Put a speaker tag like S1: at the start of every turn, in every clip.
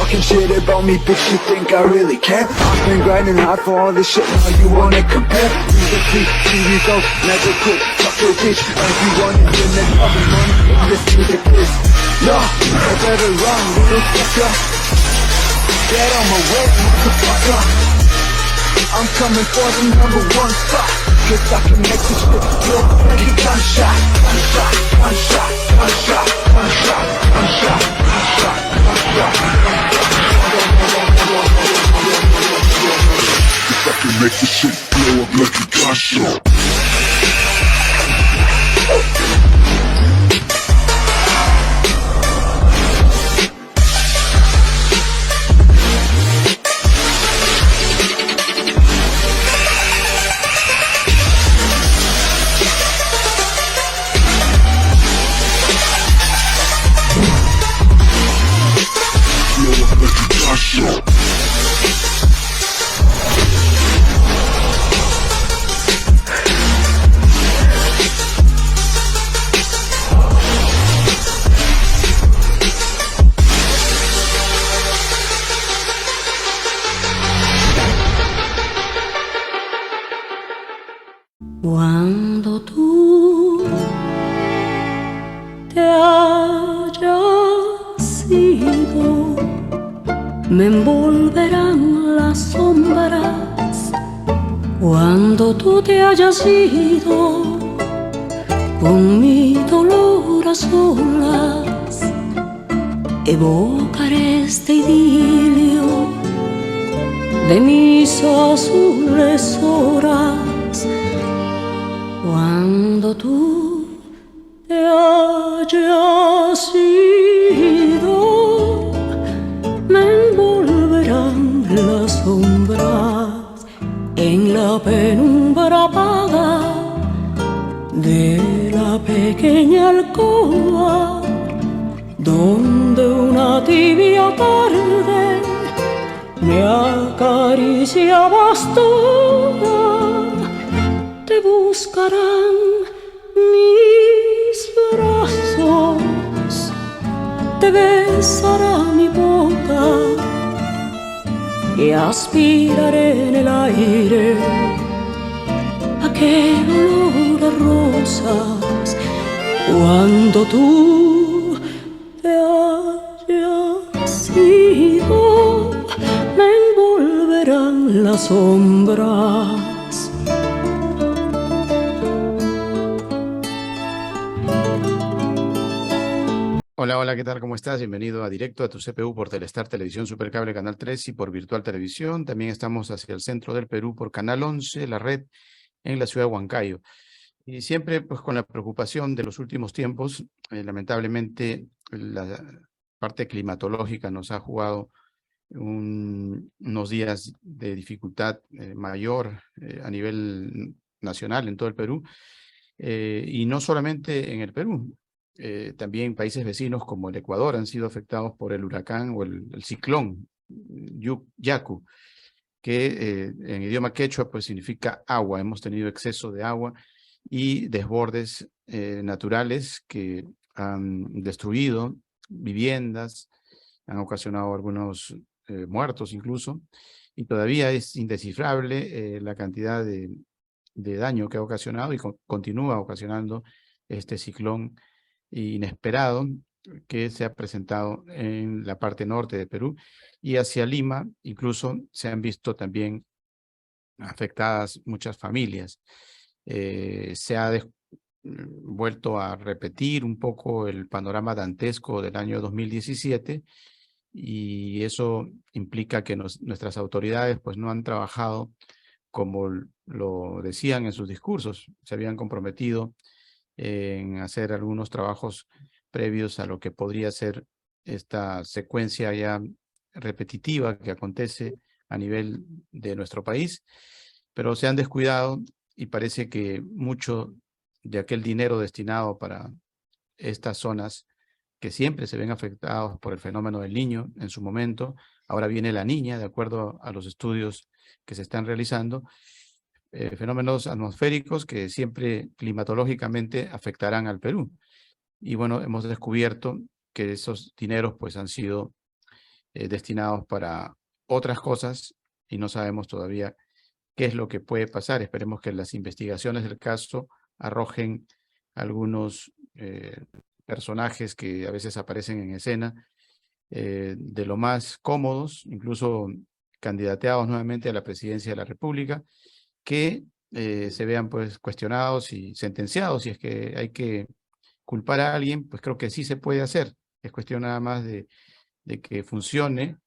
S1: talking shit about me, bitch, you think I really care? I've been grinding hard for all this shit, now you wanna compare? Use the free TV go, never quit, fuck your bitch. If you wanna hear me talking money, this music is. No, I better run, little fucker. Get on my way, motherfucker. I'm coming for the #1 spot. Cause I can make this shit feel like a gunshot. Gunshot, gunshot, gunshot, gunshot, gunshot, gunshot, gunshot. Cause I can make this shit blow up like a gunshot.
S2: Cuando tú te hayas ido, me envolverán las sombras. Cuando tú te hayas ido, con mi dolor a solas, evocaré este idilio de mis azules horas. Cuando tú te hayas ido, me envolverán las sombras en la penumbra apaga de la pequeña alcoba, donde una tibia tarde me acariciabas toda. Te buscarán mis brazos, te besará mi boca y aspiraré en el aire aquel olor a rosas. Cuando tú te hayas ido, me envolverán las sombras.
S3: Hola, hola, ¿qué tal? ¿Cómo estás? Bienvenido a Directo a tu CPU por Telestar Televisión Supercable Canal 3 y por Virtual Televisión. También estamos hacia el centro del Perú por Canal 11, la red en la ciudad de Huancayo. Y siempre pues con la preocupación de los últimos tiempos, lamentablemente la parte climatológica nos ha jugado unos días de dificultad mayor a nivel nacional en todo el Perú. Y no solamente en el Perú. También países vecinos como el Ecuador han sido afectados por el huracán o el ciclón Yaku, que en idioma quechua pues significa agua. Hemos tenido exceso de agua y desbordes naturales que han destruido viviendas, han ocasionado algunos muertos incluso, y todavía es indescifrable la cantidad de daño que ha ocasionado y continúa ocasionando este ciclón inesperado que se ha presentado en la parte norte de Perú, y hacia Lima incluso se han visto también afectadas muchas familias. Se ha vuelto a repetir un poco el panorama dantesco del año 2017, y eso implica que nuestras autoridades pues no han trabajado como lo decían en sus discursos. Se habían comprometido en hacer algunos trabajos previos a lo que podría ser esta secuencia ya repetitiva que acontece a nivel de nuestro país, pero se han descuidado y parece que mucho de aquel dinero destinado para estas zonas que siempre se ven afectados por el fenómeno del Niño en su momento, ahora viene la Niña, de acuerdo a los estudios que se están realizando, fenómenos atmosféricos que siempre climatológicamente afectarán al Perú. Y bueno, hemos descubierto que esos dineros pues han sido destinados para otras cosas y no sabemos todavía qué es lo que puede pasar. Esperemos que las investigaciones del caso arrojen algunos personajes que a veces aparecen en escena de lo más cómodos, incluso candidateados nuevamente a la presidencia de la República, que se vean pues cuestionados y sentenciados. Si es que hay que culpar a alguien, pues creo que sí se puede hacer. Es cuestión nada más de que funcione,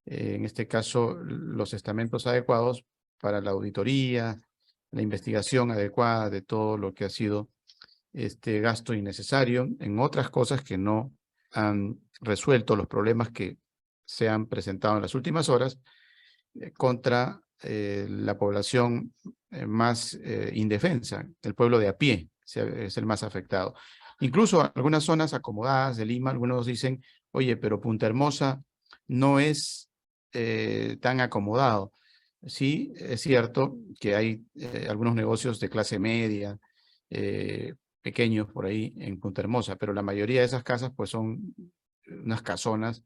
S3: en este caso, los estamentos adecuados para la auditoría, la investigación adecuada de todo lo que ha sido este gasto innecesario en otras cosas que no han resuelto los problemas que se han presentado en las últimas horas contra la población más indefensa, el pueblo de a pie es el más afectado. Incluso algunas zonas acomodadas de Lima, algunos dicen, oye, pero Punta Hermosa no es tan acomodado. Sí, es cierto que hay algunos negocios de clase media, pequeños por ahí en Punta Hermosa, pero la mayoría de esas casas pues son unas casonas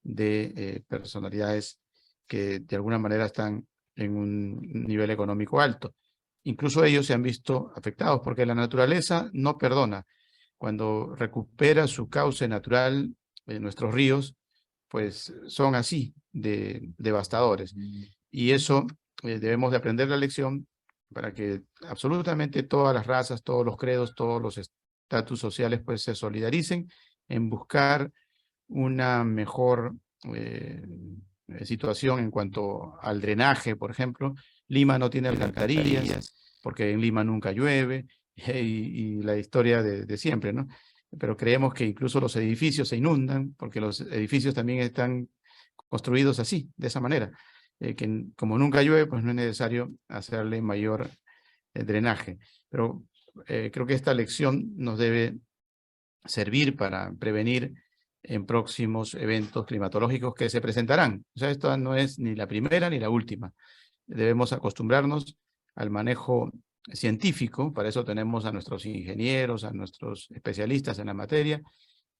S3: de personalidades que de alguna manera están en un nivel económico alto. Incluso ellos se han visto afectados porque la naturaleza no perdona. Cuando recupera su cauce natural, nuestros ríos, pues son así, de devastadores. Y eso debemos de aprender la lección para que absolutamente todas las razas, todos los credos, todos los estatus sociales, pues se solidaricen en buscar una mejor situación en cuanto al drenaje, por ejemplo. Lima no tiene alcantarillas, porque en Lima nunca llueve, y la historia de siempre, ¿no? Pero creemos que incluso los edificios se inundan, porque los edificios también están construidos así, de esa manera, que como nunca llueve, pues no es necesario hacerle mayor drenaje. Pero creo que esta lección nos debe servir para prevenir en próximos eventos climatológicos que se presentarán. O sea, esto no es ni la primera ni la última. Debemos acostumbrarnos al manejo científico, para eso tenemos a nuestros ingenieros, a nuestros especialistas en la materia,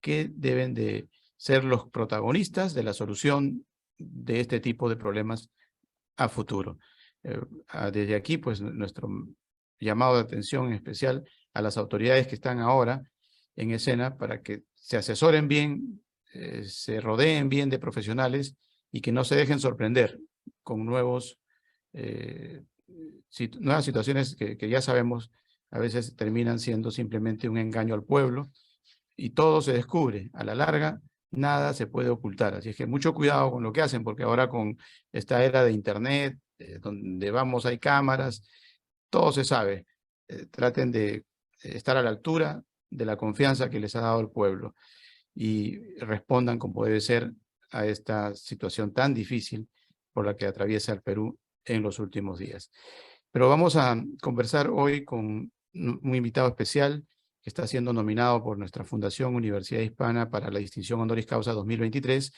S3: que deben de ser los protagonistas de la solución de este tipo de problemas a futuro. Desde aquí, pues, nuestro llamado de atención en especial a las autoridades que están ahora en escena para que se asesoren bien, se rodeen bien de profesionales y que no se dejen sorprender con nuevas situaciones que ya sabemos a veces terminan siendo simplemente un engaño al pueblo y todo se descubre. A la larga, nada se puede ocultar. Así es que mucho cuidado con lo que hacen, porque ahora con esta era de internet, donde vamos hay cámaras, todo se sabe. Traten de estar a la altura de la confianza que les ha dado el pueblo y respondan como debe ser a esta situación tan difícil por la que atraviesa el Perú en los últimos días. Pero vamos a conversar hoy con un invitado especial que está siendo nominado por nuestra Fundación Universidad Hispana para la Distinción Honoris Causa 2023.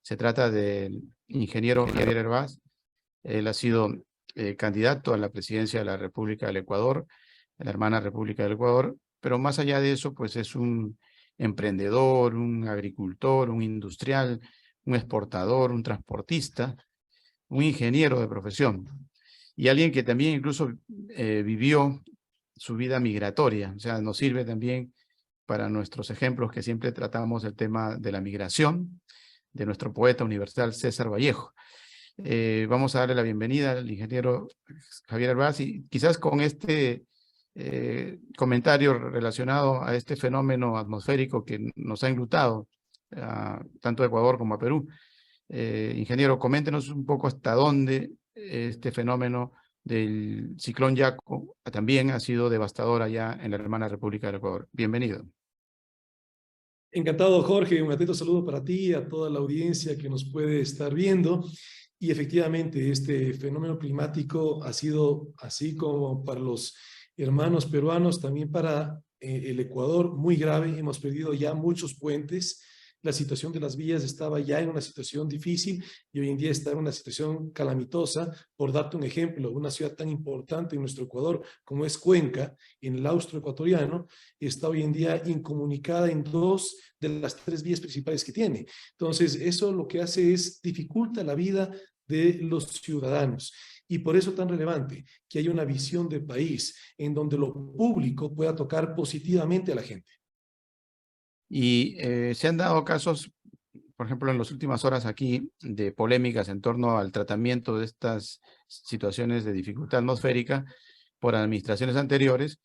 S3: Se trata del ingeniero Javier Hervás. Él ha sido candidato a la presidencia de la República del Ecuador, de la hermana República del Ecuador, pero más allá de eso, pues es un emprendedor, un agricultor, un industrial, un exportador, un transportista, un ingeniero de profesión y alguien que también incluso vivió su vida migratoria. O sea, nos sirve también para nuestros ejemplos que siempre tratamos el tema de la migración de nuestro poeta universal César Vallejo. Vamos a darle la bienvenida al ingeniero Javier Hervás y quizás con este comentario relacionado a este fenómeno atmosférico que nos ha enlutado tanto a Ecuador como a Perú. Ingeniero, coméntenos un poco hasta dónde este fenómeno del ciclón Yaku también ha sido devastador allá en la hermana República del Ecuador. Bienvenido.
S4: Encantado, Jorge. Un atento saludo para ti y a toda la audiencia que nos puede estar viendo. Y efectivamente, este fenómeno climático ha sido, así como para los hermanos peruanos, también para el Ecuador, muy grave. Hemos perdido ya muchos puentes la situación de las vías estaba ya en una situación difícil y hoy en día está en una situación calamitosa. Por darte un ejemplo, una ciudad tan importante en nuestro Ecuador como es Cuenca, en el austroecuatoriano, está hoy en día incomunicada en 2 de las 3 vías principales que tiene. Entonces, eso lo que hace es dificulta la vida de los ciudadanos. Y por eso tan relevante que haya una visión de país en donde lo público pueda tocar positivamente a la gente.
S3: Y se han dado casos, por ejemplo, en las últimas horas aquí, de polémicas en torno al tratamiento de estas situaciones de dificultad atmosférica por administraciones anteriores,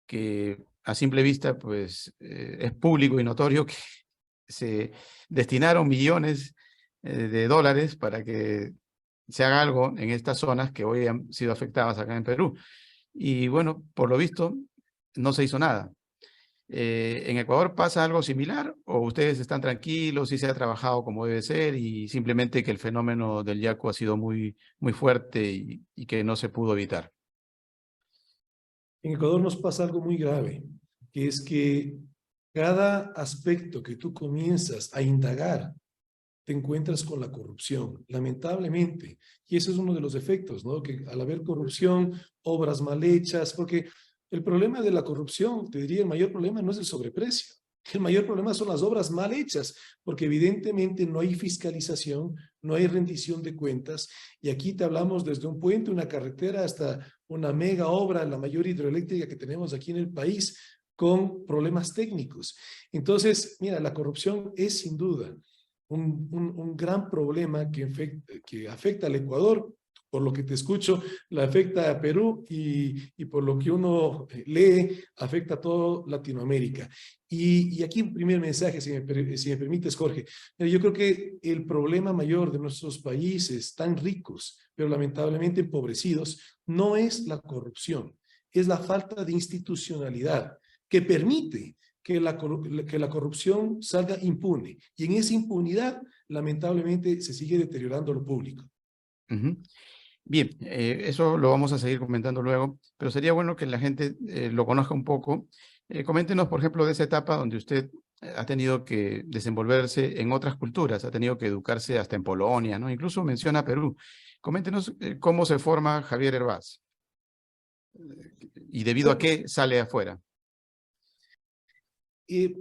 S3: que a simple vista, pues, es público y notorio que se destinaron millones de dólares para que se haga algo en estas zonas que hoy han sido afectadas acá en Perú. Y bueno, por lo visto, no se hizo nada. ¿En Ecuador pasa algo similar o ustedes están tranquilos y se ha trabajado como debe ser y simplemente que el fenómeno del Yaku ha sido muy fuerte y que no se pudo evitar?
S4: En Ecuador nos pasa algo muy grave, que es que cada aspecto que tú comienzas a indagar, te encuentras con la corrupción, lamentablemente. Y ese es uno de los efectos, ¿no? Que al haber corrupción, obras mal hechas, porque el problema de la corrupción, te diría, el mayor problema no es el sobreprecio. El mayor problema son las obras mal hechas, porque evidentemente no hay fiscalización, no hay rendición de cuentas, y aquí te hablamos desde un puente, una carretera, hasta una mega obra, la mayor hidroeléctrica que tenemos aquí en el país, con problemas técnicos. Entonces, mira, la corrupción es sin duda un gran problema que afecta al Ecuador. Por lo que te escucho, la afecta a Perú y por lo que uno lee, afecta a toda Latinoamérica. Y aquí un primer mensaje, si me permites, Jorge. Yo creo que el problema mayor de nuestros países tan ricos, pero lamentablemente empobrecidos, no es la corrupción, es la falta de institucionalidad que permite que la corrupción salga impune. Y en esa impunidad, lamentablemente, se sigue deteriorando lo público.
S3: Uh-huh. Bien, eso lo vamos a seguir comentando luego, pero sería bueno que la gente lo conozca un poco. Coméntenos, por ejemplo, de esa etapa donde usted ha tenido que desenvolverse en otras culturas, ha tenido que educarse hasta en Polonia, ¿no? Incluso menciona Perú. Coméntenos cómo se forma Javier Hervás y debido a qué sale afuera.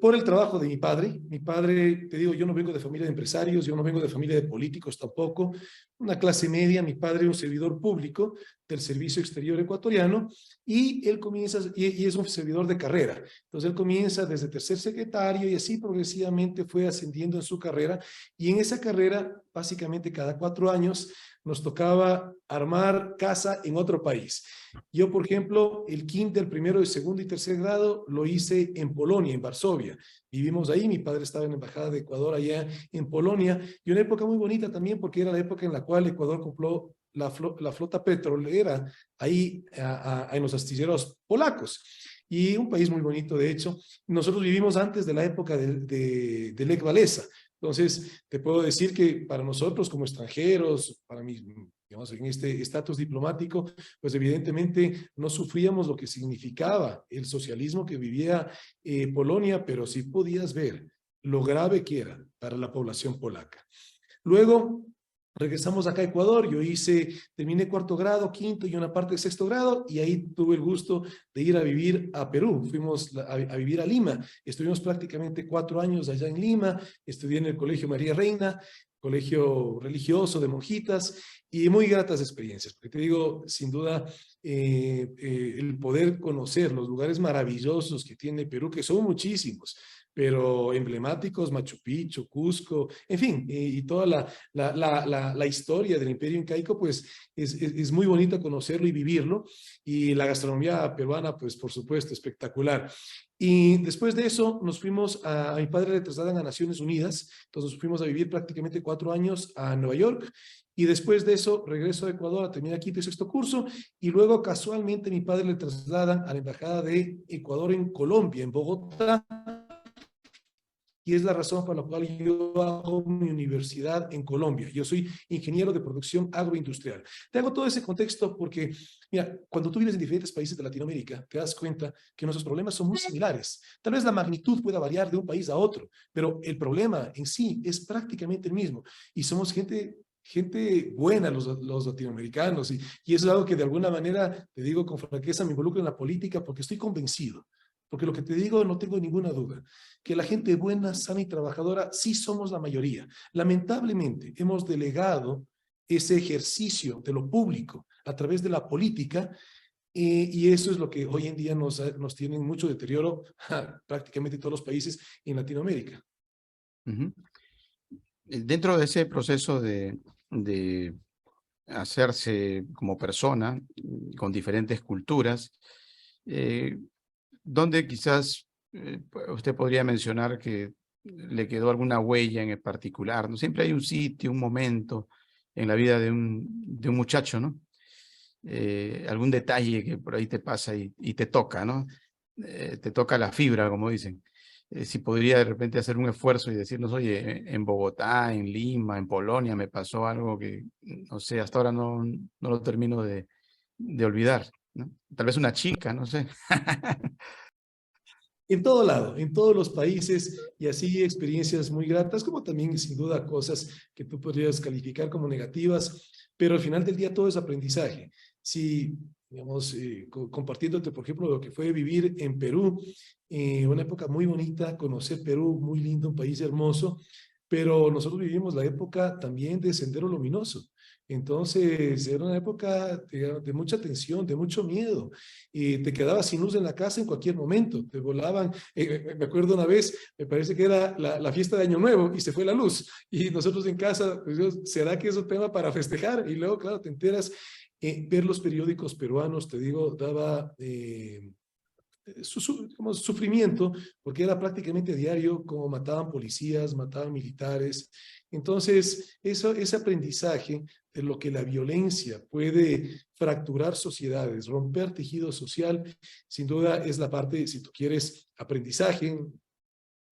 S4: Por el trabajo de mi padre, te digo, yo no vengo de familia de empresarios, yo no vengo de familia de políticos tampoco, una clase media, mi padre un servidor público del Servicio Exterior Ecuatoriano, y él comienza, y es un servidor de carrera, entonces él comienza desde tercer secretario y así progresivamente fue ascendiendo en su carrera, y en esa carrera, básicamente cada 4 años, nos tocaba armar casa en otro país. Yo, por ejemplo, el quinto, el primero, el segundo y tercer grado lo hice en Polonia, en Varsovia. Vivimos ahí, mi padre estaba en la Embajada de Ecuador allá en Polonia, y una época muy bonita también porque era la época en la cual Ecuador compró la flota petrolera ahí en los astilleros polacos. Y un país muy bonito, de hecho. Nosotros vivimos antes de la época de Lech Walesa. Entonces, te puedo decir que para nosotros como extranjeros, para mí, digamos, en este estatus diplomático, pues evidentemente no sufríamos lo que significaba el socialismo que vivía Polonia, pero sí podías ver lo grave que era para la población polaca. Luego, regresamos acá a Ecuador, terminé 4º grado, 5º y una parte de 6º grado, y ahí tuve el gusto de ir a vivir a Perú. Fuimos a vivir a Lima, estuvimos prácticamente 4 años allá en Lima, estudié en el Colegio María Reina, colegio religioso de monjitas, y muy gratas experiencias, porque te digo, sin duda, el poder conocer los lugares maravillosos que tiene Perú, que son muchísimos, pero emblemáticos, Machu Picchu, Cusco, en fin, y toda la historia del Imperio Incaico, pues es muy bonito conocerlo y vivirlo, y la gastronomía peruana, pues por supuesto, espectacular. Y después de eso nos fuimos a mi padre le trasladan a Naciones Unidas, entonces fuimos a vivir prácticamente 4 años a Nueva York, y después de eso regreso a Ecuador a terminar quinto y sexto curso, y luego casualmente mi padre le trasladan a la Embajada de Ecuador en Colombia, en Bogotá, y es la razón por la cual yo hago mi universidad en Colombia. Yo soy ingeniero de producción agroindustrial. Te hago todo ese contexto porque, mira, cuando tú vives en diferentes países de Latinoamérica, te das cuenta que nuestros problemas son muy similares. Tal vez la magnitud pueda variar de un país a otro, pero el problema en sí es prácticamente el mismo. Y somos gente buena los latinoamericanos, y eso es algo que de alguna manera, te digo con franqueza, me involucro en la política porque estoy convencido, porque lo que te digo no tengo ninguna duda, que la gente buena, sana y trabajadora sí somos la mayoría. Lamentablemente hemos delegado ese ejercicio de lo público a través de la política, y eso es lo que hoy en día nos tiene mucho deterioro prácticamente todos los países en Latinoamérica.
S3: Ujú. Dentro de ese proceso de hacerse como persona, con diferentes culturas, ¿dónde quizás usted podría mencionar que le quedó alguna huella en el particular? ¿No? Siempre hay un sitio, un momento en la vida de un muchacho, ¿no? Algún detalle que por ahí te pasa y te toca, ¿no? Te toca la fibra, como dicen. Si podría de repente hacer un esfuerzo y decirnos, oye, en Bogotá, en Lima, en Polonia me pasó algo que, no sé, hasta ahora no lo termino de olvidar, ¿no? Tal vez una chica, no sé.
S4: En todo lado, en todos los países, y así experiencias muy gratas, como también sin duda cosas que tú podrías calificar como negativas, pero al final del día todo es aprendizaje. Si, digamos, compartiéndote, por ejemplo, lo que fue vivir en Perú, una época muy bonita, conocer Perú, muy lindo, un país hermoso, pero nosotros vivimos la época también de Sendero Luminoso. Entonces, era una época de mucha tensión, de mucho miedo, y te quedabas sin luz en la casa en cualquier momento, te volaban. Me acuerdo una vez, me parece que era la fiesta de Año Nuevo y se fue la luz, y nosotros en casa, pues, ¿será que eso es tema para festejar? Y luego, claro, te enteras, ver los periódicos peruanos, te digo, daba como sufrimiento, porque era prácticamente diario como mataban policías, mataban militares. Entonces, ese aprendizaje de lo que la violencia puede fracturar sociedades, romper tejido social, sin duda es la parte, si tú quieres, aprendizaje,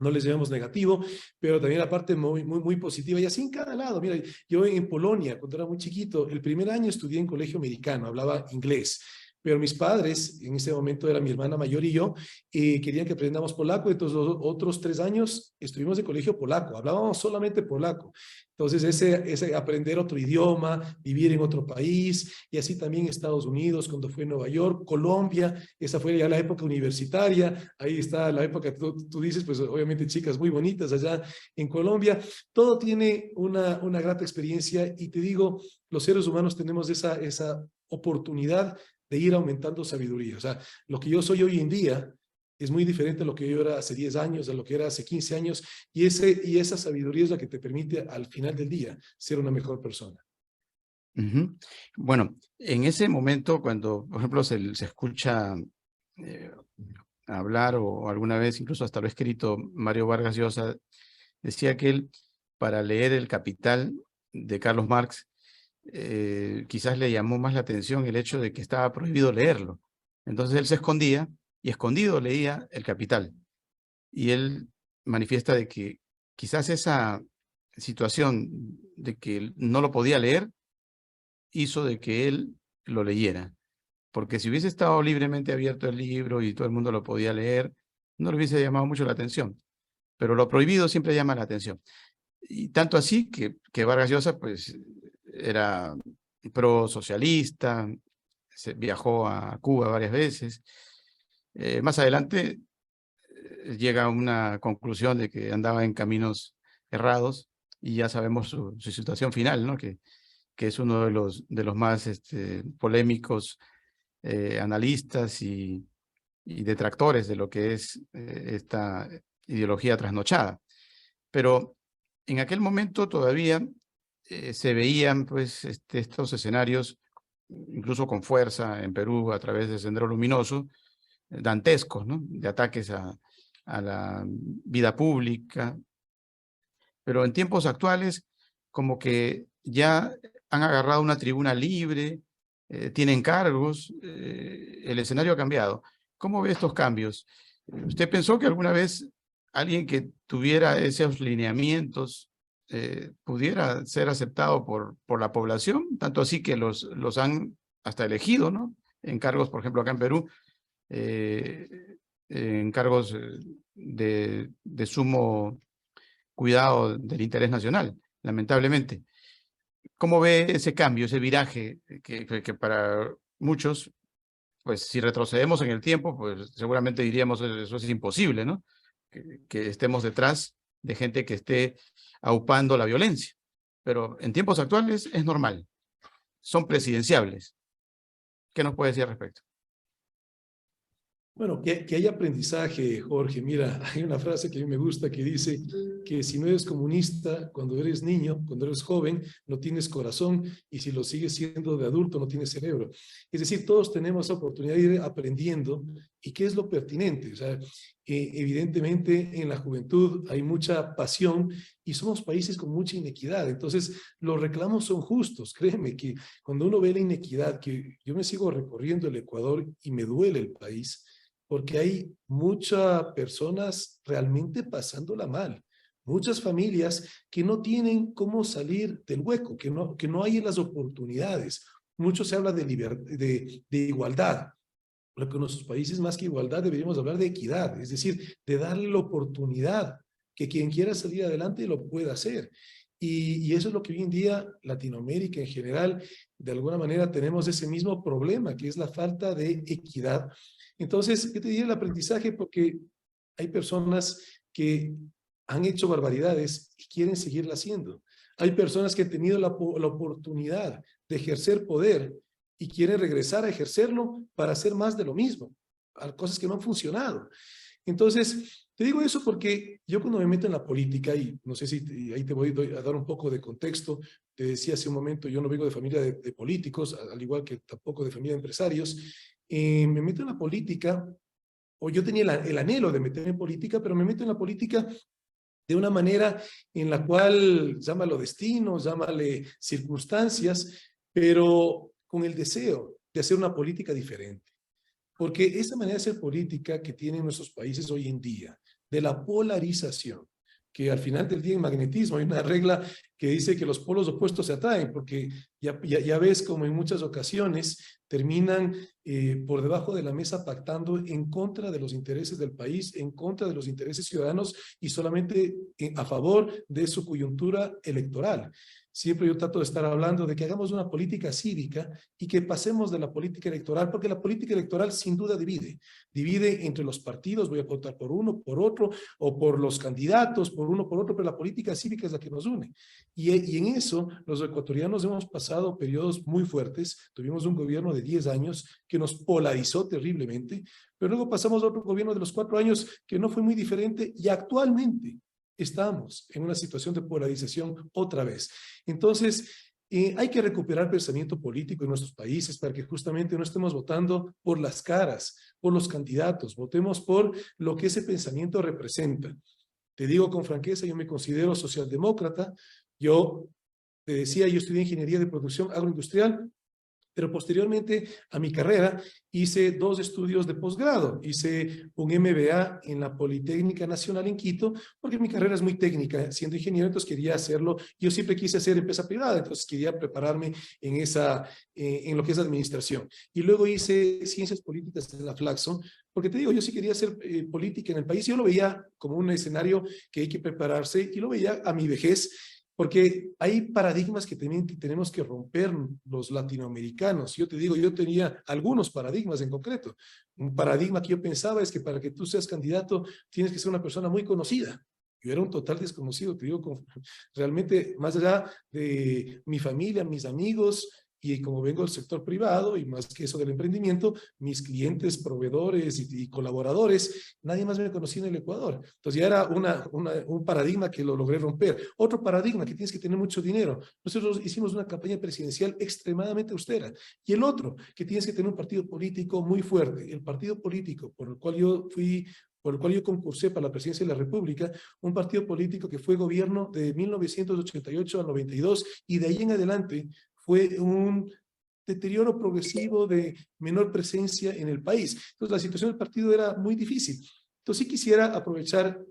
S4: no les llamamos negativo, pero también la parte muy positiva, y así en cada lado. Mira, yo en Polonia, cuando era muy chiquito, el primer año estudié en colegio americano, hablaba inglés, pero mis padres, en ese momento era mi hermana mayor y yo, querían que aprendamos polaco. Entonces los otros 3 años estuvimos en colegio polaco, hablábamos solamente polaco. Entonces ese aprender otro idioma, vivir en otro país, y así también Estados Unidos, cuando fue en Nueva York, Colombia, esa fue ya la época universitaria. Ahí está la época que tú dices, pues obviamente chicas muy bonitas allá en Colombia. Todo tiene una grata experiencia, y te digo, los seres humanos tenemos esa oportunidad de ir aumentando sabiduría. O sea, lo que yo soy hoy en día es muy diferente a lo que yo era hace 10 años, a lo que era hace 15 años, y esa sabiduría es la que te permite al final del día ser una mejor persona.
S3: Ujú. Bueno, en ese momento, cuando, por ejemplo, se escucha hablar, o alguna vez incluso hasta lo ha escrito Mario Vargas Llosa, decía que él, para leer El Capital de Carlos Marx, quizás le llamó más la atención el hecho de que estaba prohibido leerlo. Entonces él se escondía y escondido leía El Capital. Y él manifiesta de que quizás esa situación de que él no lo podía leer hizo de que él lo leyera. Porque si hubiese estado libremente abierto el libro y todo el mundo lo podía leer, no le hubiese llamado mucho la atención. Pero lo prohibido siempre llama la atención. Y tanto así que Vargas Llosa, pues, era pro-socialista, viajó a Cuba varias veces. Más adelante llega a una conclusión de que andaba en caminos errados, y ya sabemos su situación final, ¿no? Que es uno de los más polémicos analistas y detractores de lo que es esta ideología trasnochada. Pero en aquel momento todavía se veían, pues, estos escenarios, incluso con fuerza en Perú a través de Sendero Luminoso, dantescos, ¿no? De ataques a la vida pública. Pero en tiempos actuales, como que ya han agarrado una tribuna libre, tienen cargos, el escenario ha cambiado. ¿Cómo ve estos cambios? ¿Usted pensó que alguna vez alguien que tuviera esos lineamientos pudiera ser aceptado por la población, tanto así que los han hasta elegido, ¿no? En cargos, por ejemplo, acá en Perú, en cargos de sumo cuidado del interés nacional, lamentablemente. ¿Cómo ve ese cambio, ese viraje que para muchos, pues si retrocedemos en el tiempo, pues seguramente diríamos eso es imposible, ¿no? Que estemos detrás de gente que esté aupando la violencia. Pero en tiempos actuales es normal, son presidenciables. ¿Qué nos puede decir al respecto?
S4: Bueno, que hay aprendizaje, Jorge. Mira, hay una frase que a mí me gusta que dice que si no eres comunista cuando eres niño, cuando eres joven, no tienes corazón, y si lo sigues siendo de adulto, no tienes cerebro. Es decir, todos tenemos la oportunidad de ir aprendiendo y qué es lo pertinente. O sea, evidentemente en la juventud hay mucha pasión y somos países con mucha inequidad. Entonces, los reclamos son justos. Créeme que cuando uno ve la inequidad, que yo me sigo recorriendo el Ecuador y me duele el país, porque hay muchas personas realmente pasándola mal, muchas familias que no tienen cómo salir del hueco, que no hay las oportunidades. Mucho se habla de igualdad, pero que en nuestros países más que igualdad deberíamos hablar de equidad, es decir, de darle la oportunidad que quien quiera salir adelante lo pueda hacer. Y eso es lo que hoy en día Latinoamérica en general, de alguna manera tenemos ese mismo problema, que es la falta de equidad. Entonces, yo te diría el aprendizaje porque hay personas que han hecho barbaridades y quieren seguirla haciendo. Hay personas que han tenido la oportunidad de ejercer poder y quieren regresar a ejercerlo para hacer más de lo mismo, cosas que no han funcionado. Entonces, te digo eso porque yo cuando me meto en la política, y no sé si ahí te voy a dar un poco de contexto, te decía hace un momento, yo no vengo de familia de políticos, al igual que tampoco de familia de empresarios. Me meto en la política, o yo tenía el anhelo de meterme en política, pero me meto en la política de una manera en la cual, llámalo destino, llámale circunstancias, pero con el deseo de hacer una política diferente. Porque esa manera de hacer política que tienen nuestros países hoy en día, de la polarización, que al final del día en magnetismo hay una regla que dice que los polos opuestos se atraen, porque ya ves como en muchas ocasiones terminan por debajo de la mesa pactando en contra de los intereses del país, en contra de los intereses ciudadanos y solamente a favor de su coyuntura electoral. Siempre yo trato de estar hablando de que hagamos una política cívica y que pasemos de la política electoral, porque la política electoral sin duda divide entre los partidos, voy a votar por uno, por otro, o por los candidatos, por uno, por otro, pero la política cívica es la que nos une. Y en eso los ecuatorianos hemos pasado periodos muy fuertes. Tuvimos un gobierno de 10 años que nos polarizó terriblemente, pero luego pasamos a otro gobierno de los 4 años que no fue muy diferente y actualmente estamos en una situación de polarización otra vez. Entonces, hay que recuperar pensamiento político en nuestros países para que justamente no estemos votando por las caras, por los candidatos, votemos por lo que ese pensamiento representa. Te digo con franqueza, yo me considero socialdemócrata. Yo te decía, yo estudié ingeniería de producción agroindustrial, pero posteriormente a mi carrera hice 2 estudios de posgrado. Hice un MBA en la Politécnica Nacional en Quito, porque mi carrera es muy técnica, siendo ingeniero, entonces quería hacerlo. Yo siempre quise hacer empresa privada, entonces quería prepararme en lo que es administración. Y luego hice ciencias políticas en la Flaxo, porque te digo, yo sí quería hacer política en el país. Yo lo veía como un escenario que hay que prepararse y lo veía a mi vejez, porque hay paradigmas que tenemos que romper los latinoamericanos. Yo te digo, yo tenía algunos paradigmas en concreto. Un paradigma que yo pensaba es que para que tú seas candidato tienes que ser una persona muy conocida. Yo era un total desconocido, te digo, realmente más allá de mi familia, mis amigos, y como vengo del sector privado y más que eso del emprendimiento, mis clientes, proveedores y colaboradores, nadie más me conocía en el Ecuador. Entonces ya era un paradigma que lo logré romper. Otro paradigma, que tienes que tener mucho dinero. Nosotros hicimos una campaña presidencial extremadamente austera. Y el otro, que tienes que tener un partido político muy fuerte. El partido político por el cual yo concursé para la presidencia de la República, un partido político que fue gobierno de 1988 al 92 y de ahí en adelante fue un deterioro progresivo de menor presencia en el país. Entonces la situación del partido era muy difícil. Entonces sí quisiera aprovechar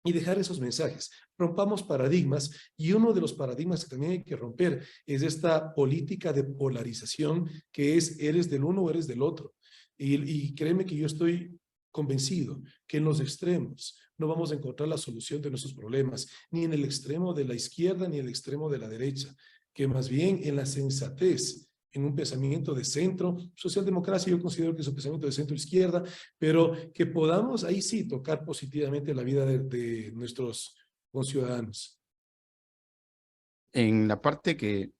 S4: y dejar esos mensajes. Rompamos paradigmas, y uno de los paradigmas que también hay que romper es esta política de polarización que es eres del uno o eres del otro. Y créeme que yo estoy convencido que en los extremos no vamos a encontrar la solución de nuestros problemas, ni en el extremo de la izquierda ni en el extremo de la derecha, que más bien en la sensatez, en un pensamiento de centro, socialdemocracia yo considero que es un pensamiento de centro-izquierda, pero que podamos ahí sí tocar positivamente la vida de nuestros conciudadanos.
S3: En la parte que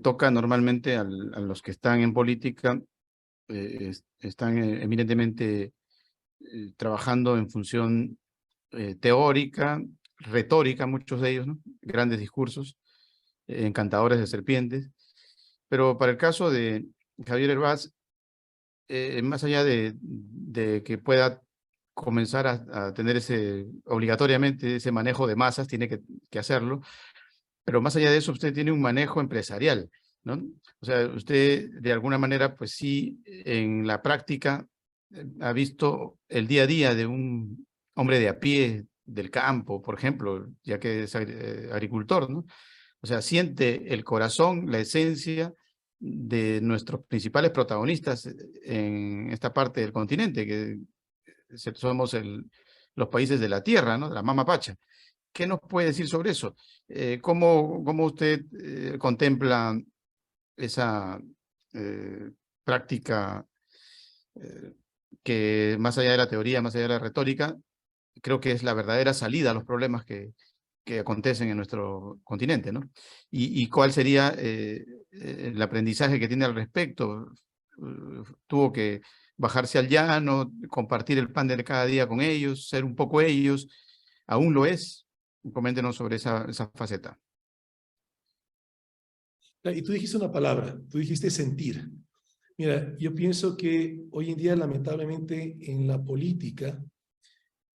S3: toca normalmente a los que están en política, están eminentemente trabajando en función teórica, retórica, muchos de ellos, ¿no? Grandes discursos, encantadores de serpientes. Pero para el caso de Javier Hervás, más allá de que pueda comenzar a tener obligatoriamente ese manejo de masas, tiene que hacerlo, pero más allá de eso, usted tiene un manejo empresarial, ¿no? O sea, usted de alguna manera, pues sí, en la práctica ha visto el día a día de un hombre de a pie del campo, por ejemplo, ya que es agricultor, ¿no? O sea, siente el corazón, la esencia de nuestros principales protagonistas en esta parte del continente, que somos los países de la tierra, ¿no? De la Mama Pacha. ¿Qué nos puede decir sobre eso? ¿Cómo usted contempla esa práctica que más allá de la teoría, más allá de la retórica, creo que es la verdadera salida a los problemas que acontecen en nuestro continente, ¿no? ¿Y cuál sería el aprendizaje que tiene al respecto? Tuvo que bajarse al llano, compartir el pan de cada día con ellos, ser un poco ellos. ¿Aún lo es? Coméntenos sobre esa faceta.
S4: Y tú dijiste una palabra, tú dijiste sentir. Mira, yo pienso que hoy en día, lamentablemente, en la política,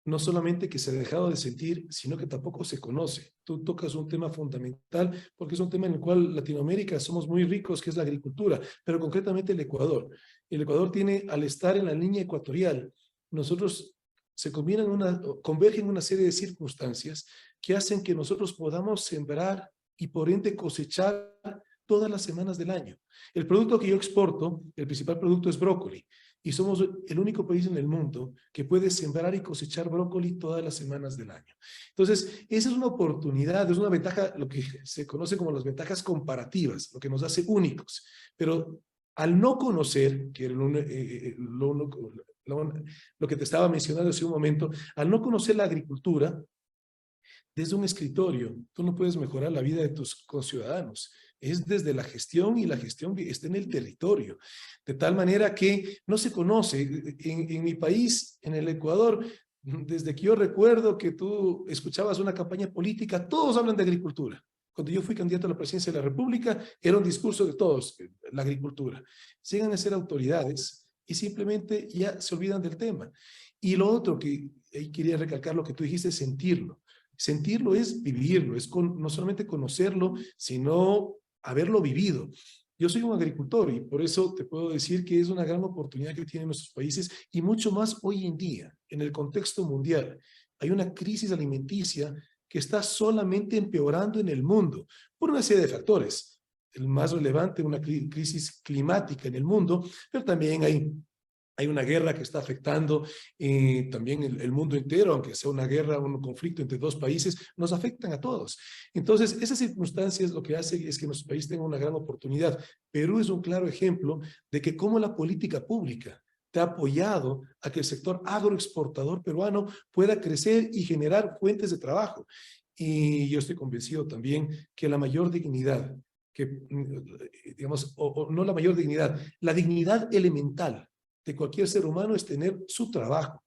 S4: no solamente que se ha dejado de sentir, sino que tampoco se conoce. Tú tocas un tema fundamental, porque es un tema en el cual Latinoamérica somos muy ricos, que es la agricultura, pero concretamente el Ecuador. El Ecuador tiene, al estar en la línea ecuatorial, nosotros convergen una serie de circunstancias que hacen que nosotros podamos sembrar y por ende cosechar todas las semanas del año. El producto que yo exporto, el principal producto es brócoli, y somos el único país en el mundo que puede sembrar y cosechar brócoli todas las semanas del año. Entonces, esa es una oportunidad, es una ventaja, lo que se conoce como las ventajas comparativas, lo que nos hace únicos. Pero al no conocer, que era lo que te estaba mencionando hace un momento, al no conocer la agricultura, desde un escritorio, tú no puedes mejorar la vida de tus conciudadanos. Es desde la gestión, y la gestión está en el territorio. De tal manera que no se conoce. En mi país, en el Ecuador, desde que yo recuerdo que tú escuchabas una campaña política, todos hablan de agricultura. Cuando yo fui candidato a la presidencia de la República, era un discurso de todos, la agricultura. Llegan a ser autoridades y simplemente ya se olvidan del tema. Y lo otro que quería recalcar, lo que tú dijiste, es sentirlo. Sentirlo es vivirlo, es no solamente conocerlo, sino haberlo vivido. Yo soy un agricultor y por eso te puedo decir que es una gran oportunidad que tienen nuestros países, y mucho más hoy en día, en el contexto mundial. Hay una crisis alimenticia que está solamente empeorando en el mundo por una serie de factores. El más relevante, una crisis climática en el mundo, pero también hay una guerra que está afectando también el mundo entero, aunque sea una guerra, un conflicto entre dos países, nos afectan a todos. Entonces, esas circunstancias lo que hace es que nuestro país tenga una gran oportunidad. Perú es un claro ejemplo de que cómo la política pública te ha apoyado a que el sector agroexportador peruano pueda crecer y generar fuentes de trabajo. Y yo estoy convencido también que la mayor dignidad, digamos, o no la mayor dignidad, la dignidad elemental de cualquier ser humano es tener su trabajo.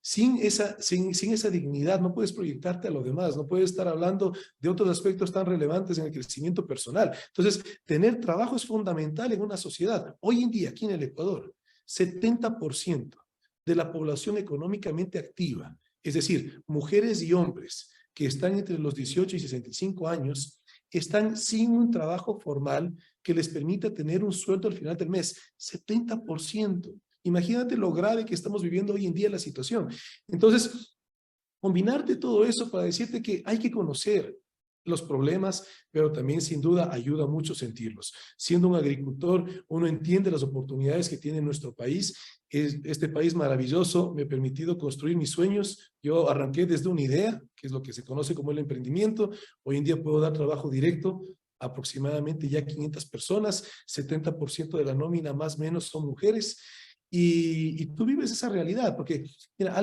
S4: Sin esa dignidad no puedes proyectarte a lo demás, no puedes estar hablando de otros aspectos tan relevantes en el crecimiento personal. Entonces, tener trabajo es fundamental en una sociedad. Hoy en día, aquí en el Ecuador, 70% de la población económicamente activa, es decir, mujeres y hombres que están entre los 18 y 65 años, están sin un trabajo formal que les permita tener un sueldo al final del mes. 70%. Imagínate lo grave que estamos viviendo hoy en día la situación. Entonces, combinarte todo eso para decirte que hay que conocer los problemas, pero también sin duda ayuda mucho sentirlos. Siendo un agricultor, uno entiende las oportunidades que tiene nuestro país. Este país maravilloso me ha permitido construir mis sueños. Yo arranqué desde una idea, que es lo que se conoce como el emprendimiento. Hoy en día puedo dar trabajo directo a aproximadamente ya 500 personas, 70% de la nómina más o menos son mujeres. Y tú vives esa realidad, porque mira,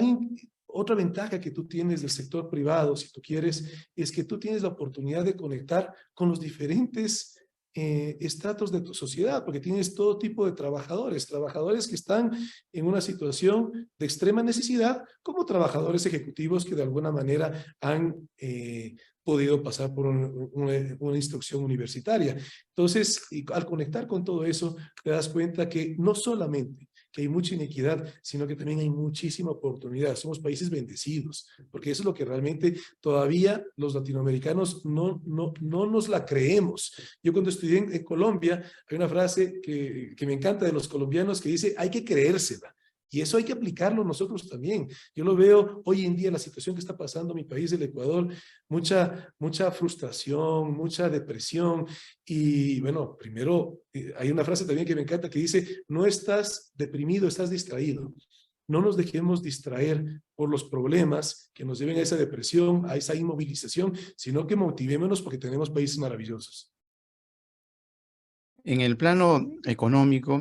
S4: otra ventaja que tú tienes del sector privado, si tú quieres, es que tú tienes la oportunidad de conectar con los diferentes estratos de tu sociedad, porque tienes todo tipo de trabajadores que están en una situación de extrema necesidad, como trabajadores ejecutivos que de alguna manera han podido pasar por una instrucción universitaria. Entonces, al conectar con todo eso, te das cuenta que no solamente que hay mucha inequidad, sino que también hay muchísima oportunidad. Somos países bendecidos, porque eso es lo que realmente todavía los latinoamericanos no nos la creemos. Yo cuando estudié en Colombia, hay una frase que me encanta de los colombianos que dice, hay que creérsela. Y eso hay que aplicarlo nosotros también. Yo lo veo hoy en día, la situación que está pasando en mi país, el Ecuador, mucha frustración, mucha depresión. Y bueno, primero, hay una frase también que me encanta que dice, no estás deprimido, estás distraído. No nos dejemos distraer por los problemas que nos lleven a esa depresión, a esa inmovilización, sino que motivémonos porque tenemos países maravillosos.
S3: En el plano económico,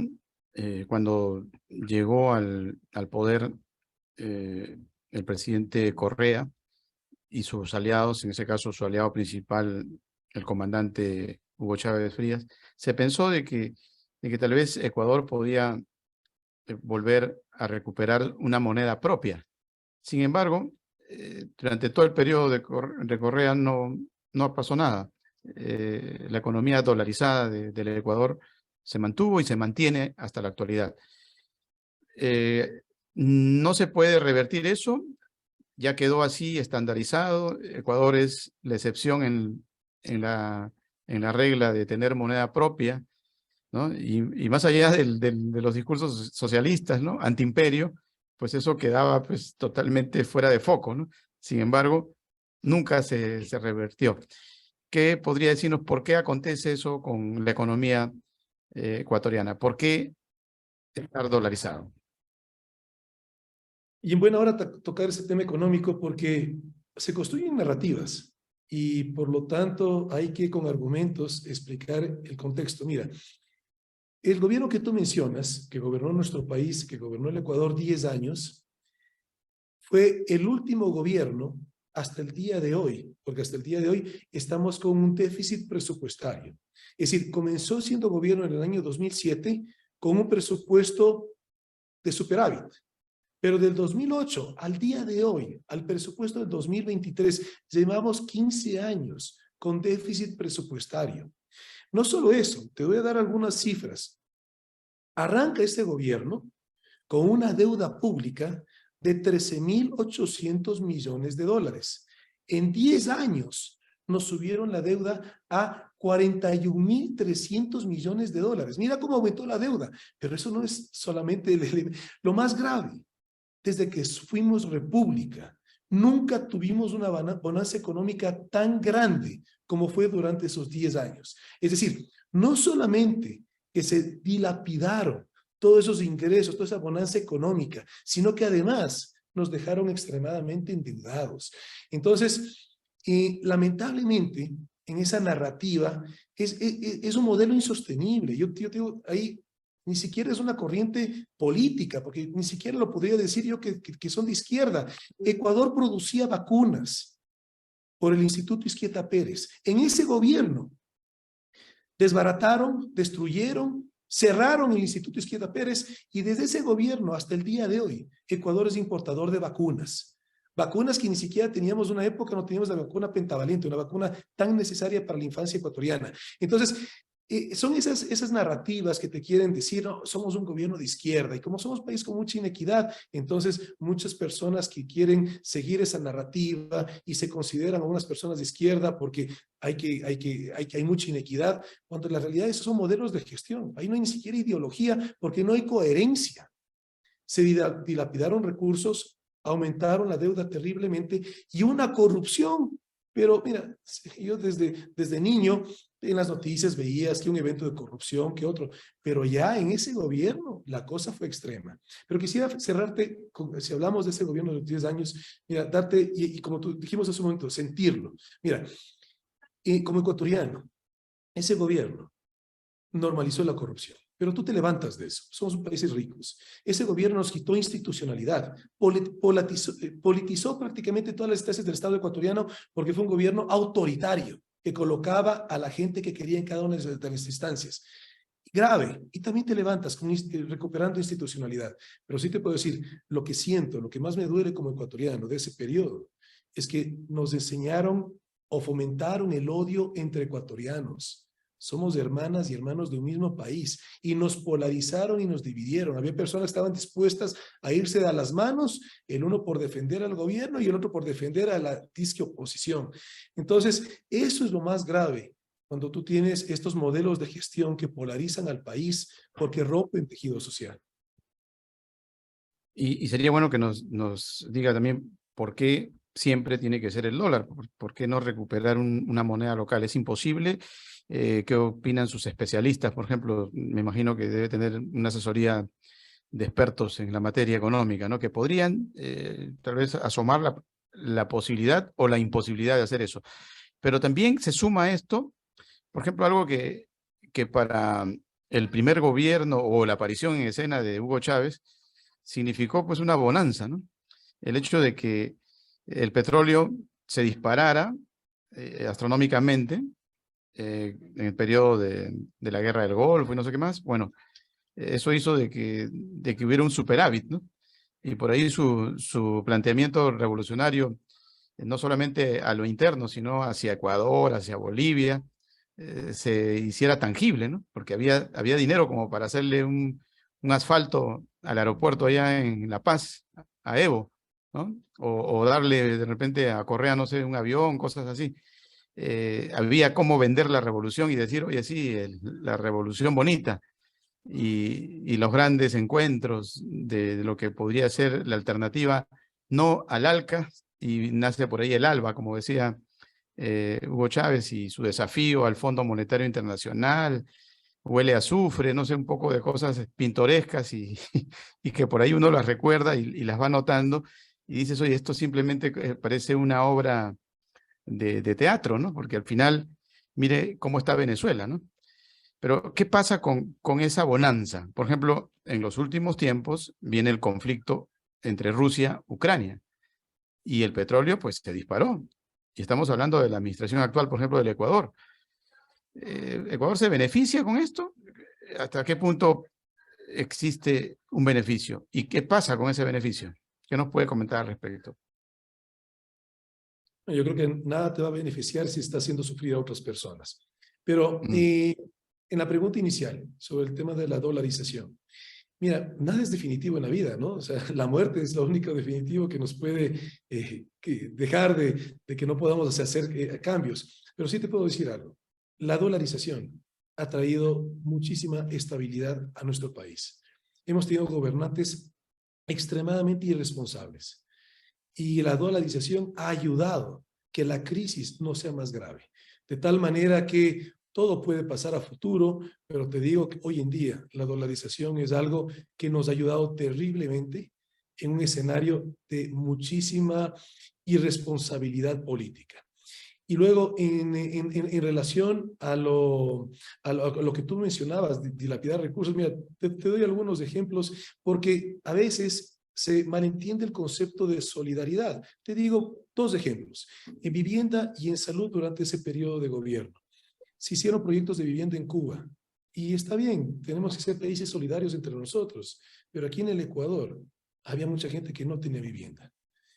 S3: cuando llegó al poder el presidente Correa y sus aliados, en ese caso su aliado principal, el comandante Hugo Chávez Frías, se pensó de que tal vez Ecuador podía volver a recuperar una moneda propia. Sin embargo, durante todo el periodo de Correa no pasó nada. La economía dolarizada del Ecuador se mantuvo y se mantiene hasta la actualidad. No se puede revertir eso, ya quedó así estandarizado. Ecuador es la excepción en la regla de tener moneda propia, ¿no? Y más allá de los discursos socialistas, ¿no? Antiimperio, pues eso quedaba pues totalmente fuera de foco, ¿no? Sin embargo, nunca se revertió. ¿Qué podría decirnos por qué acontece eso con la economía ecuatoriana? ¿Por qué estar dolarizado?
S4: Y en buena hora tocar ese tema económico porque se construyen narrativas y por lo tanto hay que con argumentos explicar el contexto. Mira, el gobierno que tú mencionas, que gobernó nuestro país, que gobernó el Ecuador 10 años, fue el último gobierno hasta el día de hoy, porque hasta el día de hoy estamos con un déficit presupuestario. Es decir, comenzó siendo gobierno en el año 2007 con un presupuesto de superávit. Pero del 2008 al día de hoy, al presupuesto del 2023, llevamos 15 años con déficit presupuestario. No solo eso, te voy a dar algunas cifras. Arranca este gobierno con una deuda pública de 13.800 millones de dólares. En 10 años nos subieron la deuda a 41.300 millones de dólares. Mira cómo aumentó la deuda, pero eso no es solamente lo más grave. Desde que fuimos república, nunca tuvimos una bonanza económica tan grande como fue durante esos 10 años. Es decir, no solamente que se dilapidaron todos esos ingresos, toda esa bonanza económica, sino que además nos dejaron extremadamente endeudados. Entonces, lamentablemente, en esa narrativa, es un modelo insostenible. Yo digo, ahí ni siquiera es una corriente política, porque ni siquiera lo podría decir yo que son de izquierda. Ecuador producía vacunas por el Instituto Izquieta Pérez. En ese gobierno desbarataron, destruyeron, cerraron el Instituto Izquieta Pérez y desde ese gobierno hasta el día de hoy, Ecuador es importador de vacunas. Vacunas que ni siquiera teníamos una época, no teníamos la vacuna pentavalente, una vacuna tan necesaria para la infancia ecuatoriana. Entonces, son esas narrativas que te quieren decir, no, somos un gobierno de izquierda y como somos un país con mucha inequidad, entonces muchas personas que quieren seguir esa narrativa y se consideran a unas personas de izquierda porque hay mucha inequidad, cuando en la realidad esos son modelos de gestión. Ahí no hay ni siquiera ideología porque no hay coherencia. Se dilapidaron recursos aumentaron la deuda terriblemente y una corrupción. Pero mira, yo desde niño en las noticias veías que un evento de corrupción, que otro, pero ya en ese gobierno la cosa fue extrema. Pero quisiera cerrarte, si hablamos de ese gobierno de los 10 años, mira, darte, y como tú dijimos hace un momento, sentirlo. Mira, como ecuatoriano, ese gobierno normalizó la corrupción. Pero tú te levantas de eso. Somos países ricos. Ese gobierno nos quitó institucionalidad, politizó prácticamente todas las instancias del Estado ecuatoriano porque fue un gobierno autoritario que colocaba a la gente que quería en cada una de las instancias. Grave. Y también te levantas recuperando institucionalidad. Pero sí te puedo decir, lo que siento, lo que más me duele como ecuatoriano de ese periodo, es que nos enseñaron o fomentaron el odio entre ecuatorianos. Somos hermanas y hermanos de un mismo país y nos polarizaron y nos dividieron. Había personas que estaban dispuestas a irse a las manos, el uno por defender al gobierno y el otro por defender a la disque oposición. Entonces, eso es lo más grave cuando tú tienes estos modelos de gestión que polarizan al país porque rompen tejido social.
S3: Y sería bueno que nos diga también por qué siempre tiene que ser el dólar, por qué no recuperar una moneda local. ¿Es imposible? ¿Qué opinan sus especialistas? Por ejemplo, me imagino que debe tener una asesoría de expertos en la materia económica, ¿no? Que podrían tal vez asomar la posibilidad o la imposibilidad de hacer eso. Pero también se suma a esto, por ejemplo, algo que para el primer gobierno o la aparición en escena de Hugo Chávez significó pues una bonanza, ¿no? El hecho de que el petróleo se disparara astronómicamente en el periodo de la guerra del Golfo y no sé qué más, bueno, eso hizo de que hubiera un superávit, ¿no? Y por ahí su planteamiento revolucionario, no solamente a lo interno, sino hacia Ecuador, hacia Bolivia, se hiciera tangible, ¿no? Porque había dinero como para hacerle un asfalto al aeropuerto allá en La Paz, a Evo, ¿no? O darle de repente a Correa, no sé, un avión, cosas así. Había cómo vender la revolución y decir, oye, sí, la revolución bonita y los grandes encuentros de lo que podría ser la alternativa, no al ALCA, y nace por ahí el ALBA, como decía Hugo Chávez, y su desafío al Fondo Monetario Internacional, huele a azufre, no sé, un poco de cosas pintorescas y que por ahí uno las recuerda y las va notando y dices, oye, esto simplemente parece una obra de teatro, ¿no? Porque al final, mire cómo está Venezuela, ¿no? Pero, ¿qué pasa con esa bonanza? Por ejemplo, en los últimos tiempos viene el conflicto entre Rusia y Ucrania y el petróleo, pues, se disparó. Y estamos hablando de la administración actual, por ejemplo, del Ecuador. ¿Ecuador se beneficia con esto? ¿Hasta qué punto existe un beneficio? ¿Y qué pasa con ese beneficio? ¿Qué nos puede comentar al respecto?
S4: Yo creo que nada te va a beneficiar si estás haciendo sufrir a otras personas. Pero en la pregunta inicial sobre el tema de la dolarización, mira, nada es definitivo en la vida, ¿no? O sea, la muerte es lo único definitivo que nos puede dejar de que no podamos hacer cambios. Pero sí te puedo decir algo. La dolarización ha traído muchísima estabilidad a nuestro país. Hemos tenido gobernantes extremadamente irresponsables. Y la dolarización ha ayudado que la crisis no sea más grave. De tal manera que todo puede pasar a futuro, pero te digo que hoy en día la dolarización es algo que nos ha ayudado terriblemente en un escenario de muchísima irresponsabilidad política. Y luego, en relación a lo que tú mencionabas, dilapidar recursos, mira, te doy algunos ejemplos, porque a veces se malentiende el concepto de solidaridad. Te digo dos ejemplos. En vivienda y en salud durante ese periodo de gobierno. Se hicieron proyectos de vivienda en Cuba. Y está bien, tenemos que ser países solidarios entre nosotros. Pero aquí en el Ecuador había mucha gente que no tenía vivienda.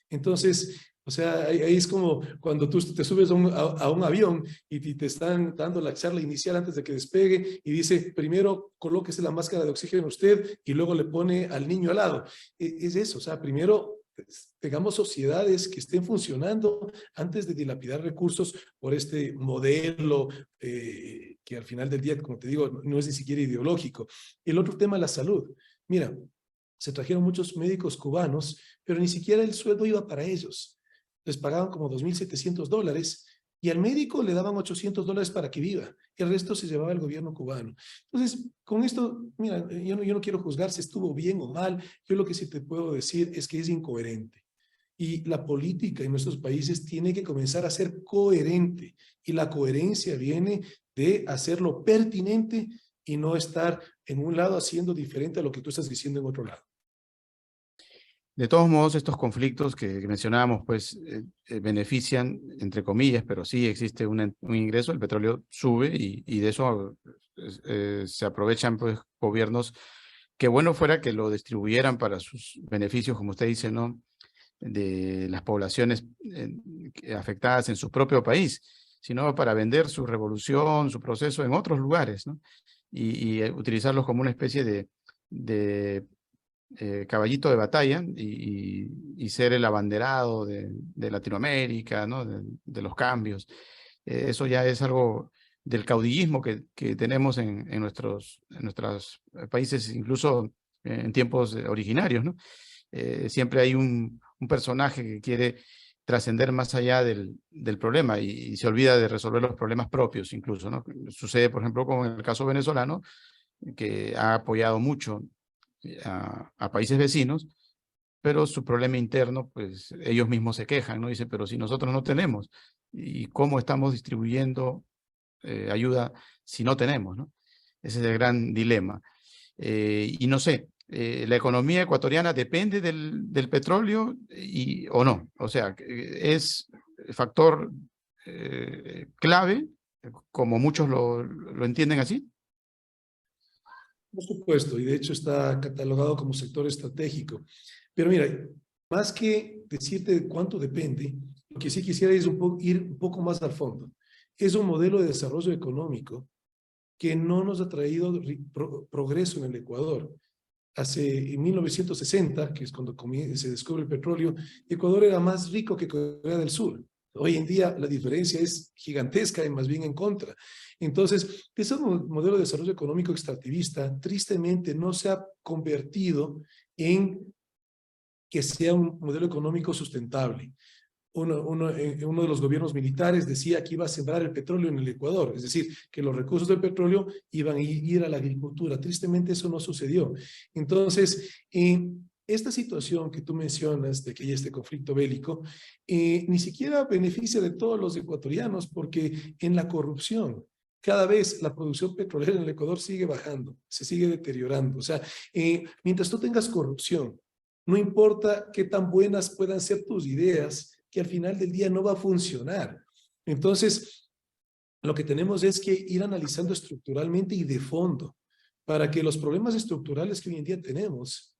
S4: Entonces, o sea, ahí es como cuando tú te subes a un avión y te están dando la charla inicial antes de que despegue y dice, primero colóquese la máscara de oxígeno usted y luego le pone al niño al lado. Es eso, o sea, primero tengamos sociedades que estén funcionando antes de dilapidar recursos por este modelo que al final del día, como te digo, no es ni siquiera ideológico. El otro tema, la salud. Mira, se trajeron muchos médicos cubanos, pero ni siquiera el sueldo iba para ellos. Les pagaban como $2.700 y al médico le daban $800 para que viva. El resto se llevaba el gobierno cubano. Entonces, con esto, mira, yo no quiero juzgar si estuvo bien o mal. Yo lo que sí te puedo decir es que es incoherente. Y la política en nuestros países tiene que comenzar a ser coherente. Y la coherencia viene de hacerlo pertinente y no estar en un lado haciendo diferente a lo que tú estás diciendo en otro lado.
S3: De todos modos, estos conflictos que mencionábamos, pues, benefician, entre comillas, pero sí existe un ingreso, el petróleo sube y de eso se aprovechan, pues, gobiernos que bueno fuera que lo distribuyeran para sus beneficios, como usted dice, ¿no?, de las poblaciones afectadas en su propio país, sino para vender su revolución, su proceso en otros lugares, ¿no? Y utilizarlos como una especie de caballito de batalla y ser el abanderado de Latinoamérica, ¿no?, de los cambios. Eso ya es algo del caudillismo que tenemos en nuestros países, incluso en tiempos originarios, ¿no? Siempre hay un personaje que quiere trascender más allá del problema y se olvida de resolver los problemas propios incluso, ¿no? Sucede, por ejemplo, con el caso venezolano, que ha apoyado mucho a países vecinos, pero su problema interno, pues ellos mismos se quejan, ¿no? Dicen, pero si nosotros no tenemos, ¿y cómo estamos distribuyendo ayuda si no tenemos, ¿no? Ese es el gran dilema. Y no sé, la economía ecuatoriana depende del petróleo o no. O sea, es factor clave, como muchos lo entienden así.
S4: Por supuesto, y de hecho está catalogado como sector estratégico. Pero mira, más que decirte de cuánto depende, lo que sí quisiera es ir un poco más al fondo. Es un modelo de desarrollo económico que no nos ha traído progreso en el Ecuador. En 1960, que es cuando se descubre el petróleo, Ecuador era más rico que Corea del Sur. Hoy en día la diferencia es gigantesca y más bien en contra. Entonces, ese modelo de desarrollo económico extractivista tristemente no se ha convertido en que sea un modelo económico sustentable. Uno de los gobiernos militares decía que iba a sembrar el petróleo en el Ecuador, es decir, que los recursos del petróleo iban a ir a la agricultura. Tristemente eso no sucedió. Entonces, esta situación que tú mencionas de que hay este conflicto bélico, ni siquiera beneficia de todos los ecuatorianos, porque en la corrupción, cada vez la producción petrolera en el Ecuador sigue bajando, se sigue deteriorando. O sea, mientras tú tengas corrupción, no importa qué tan buenas puedan ser tus ideas, que al final del día no va a funcionar. Entonces, lo que tenemos es que ir analizando estructuralmente y de fondo para que los problemas estructurales que hoy en día tenemos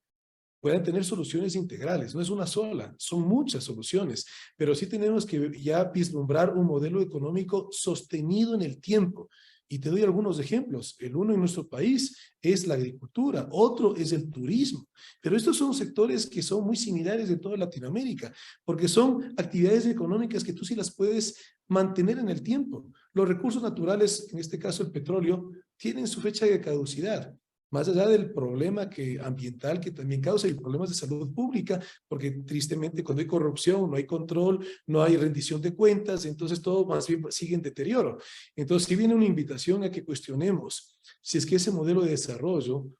S4: puedan tener soluciones integrales. No es una sola, son muchas soluciones, pero sí tenemos que ya vislumbrar un modelo económico sostenido en el tiempo. Y te doy algunos ejemplos. El uno en nuestro país es la agricultura, otro es el turismo. Pero estos son sectores que son muy similares en toda Latinoamérica, porque son actividades económicas que tú sí las puedes mantener en el tiempo. Los recursos naturales, en este caso el petróleo, tienen su fecha de caducidad. Más allá del problema ambiental que también causa y problemas de salud pública, porque tristemente cuando hay corrupción, no hay control, no hay rendición de cuentas, entonces todo más bien sigue en deterioro. Entonces, sí viene una invitación a que cuestionemos si es que ese modelo de desarrollo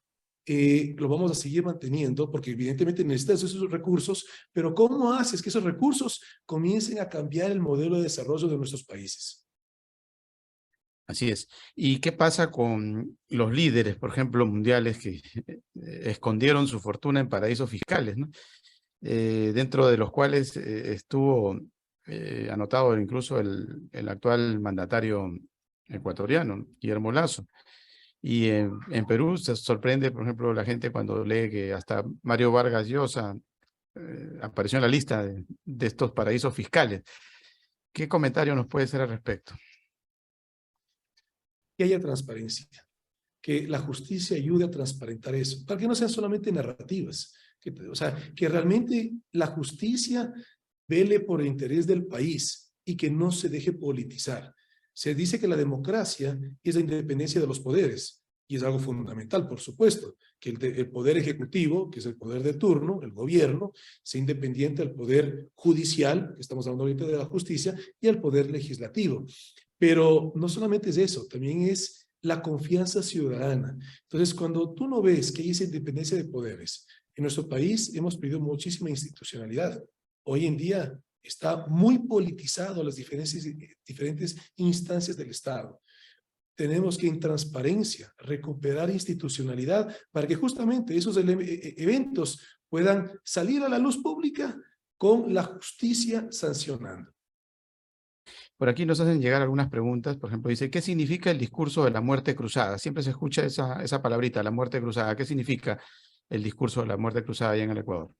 S4: lo vamos a seguir manteniendo, porque evidentemente necesitas esos recursos, pero ¿cómo haces que esos recursos comiencen a cambiar el modelo de desarrollo de nuestros países?
S3: Así es. ¿Y qué pasa con los líderes, por ejemplo, mundiales que escondieron su fortuna en paraísos fiscales, ¿no? Dentro de los cuales estuvo anotado incluso el actual mandatario ecuatoriano, Guillermo Lasso? Y en Perú se sorprende, por ejemplo, la gente cuando lee que hasta Mario Vargas Llosa apareció en la lista de estos paraísos fiscales. ¿Qué comentario nos puede hacer al respecto?
S4: Que haya transparencia, que la justicia ayude a transparentar eso, para que no sean solamente narrativas, o sea, que realmente la justicia vele por el interés del país y que no se deje politizar. Se dice que la democracia es la independencia de los poderes, Y es algo fundamental, por supuesto, que el poder ejecutivo, que es el poder de turno, el gobierno, sea independiente del poder judicial, que estamos hablando ahorita de la justicia, y al poder legislativo. Pero no solamente es eso, también es la confianza ciudadana. Entonces, cuando tú no ves que hay esa independencia de poderes, en nuestro país hemos perdido muchísima institucionalidad. Hoy en día está muy politizado las diferentes instancias del Estado. Tenemos que en transparencia recuperar institucionalidad para que justamente esos eventos puedan salir a la luz pública con la justicia sancionando.
S3: Por aquí nos hacen llegar algunas preguntas. Por ejemplo, dice, ¿qué significa el discurso de la muerte cruzada? Siempre se escucha esa palabrita, la muerte cruzada. ¿Qué significa el discurso de la muerte cruzada allá en el Ecuador?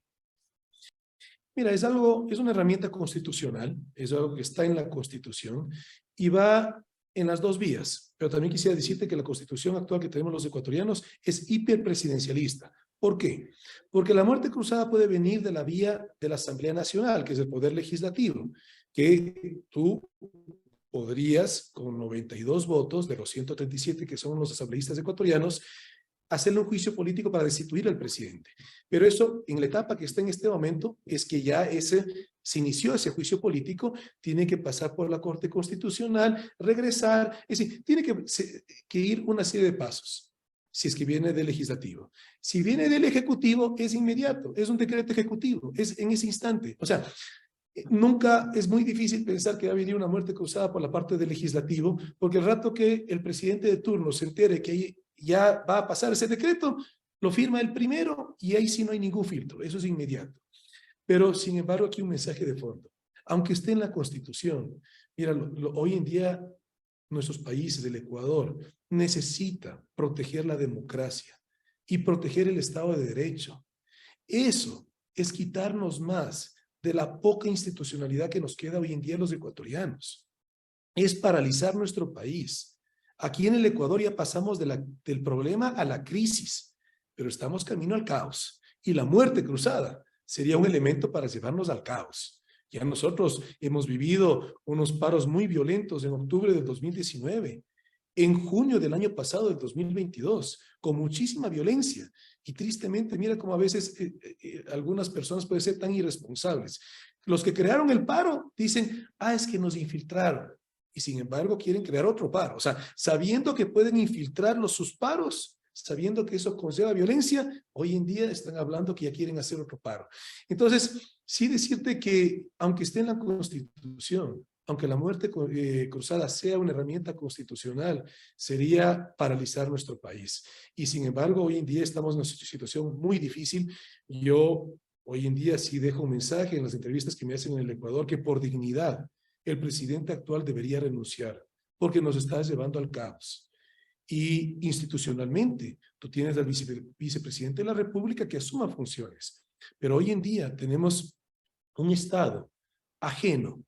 S4: Mira, es una herramienta constitucional, es algo que está en la Constitución y va en las dos vías. Pero también quisiera decirte que la Constitución actual que tenemos los ecuatorianos es hiperpresidencialista. ¿Por qué? Porque la muerte cruzada puede venir de la vía de la Asamblea Nacional, que es el poder legislativo, que tú podrías, con 92 votos de los 137 que son los asambleístas ecuatorianos, hacerle un juicio político para destituir al presidente. Pero eso, en la etapa que está en este momento, es que ya se inició ese juicio político, tiene que pasar por la Corte Constitucional, regresar, es decir, tiene que ir una serie de pasos, si es que viene del legislativo. Si viene del ejecutivo, es inmediato, es un decreto ejecutivo, es en ese instante. O sea, nunca es muy difícil pensar que va a venir una muerte causada por la parte del legislativo, porque el rato que el presidente de turno se entere que ya va a pasar ese decreto, lo firma el primero y ahí sí no hay ningún filtro, eso es inmediato. Pero sin embargo aquí un mensaje de fondo, aunque esté en la Constitución, mira, hoy en día nuestros países, el Ecuador, necesita proteger la democracia y proteger el Estado de Derecho. Eso es quitarnos más de la poca institucionalidad que nos queda hoy en día los ecuatorianos. Es paralizar nuestro país. Aquí en el Ecuador ya pasamos del problema a la crisis, pero estamos camino al caos. Y la muerte cruzada sería un elemento para llevarnos al caos. Ya nosotros hemos vivido unos paros muy violentos en octubre del 2019, en junio del año pasado, del 2022, con muchísima violencia. Y tristemente, mira cómo a veces algunas personas pueden ser tan irresponsables. Los que crearon el paro dicen, es que nos infiltraron. Y sin embargo quieren crear otro paro. O sea, sabiendo que pueden infiltrar sus paros, sabiendo que eso conlleva violencia, hoy en día están hablando que ya quieren hacer otro paro. Entonces, sí decirte que aunque esté en la Constitución, aunque la muerte cruzada sea una herramienta constitucional, sería paralizar nuestro país. Y sin embargo, hoy en día estamos en una situación muy difícil. Yo hoy en día sí dejo un mensaje en las entrevistas que me hacen en el Ecuador, que por dignidad, el presidente actual debería renunciar, porque nos está llevando al caos. Y institucionalmente, tú tienes al vicepresidente de la República que asuma funciones. Pero hoy en día tenemos un Estado ajeno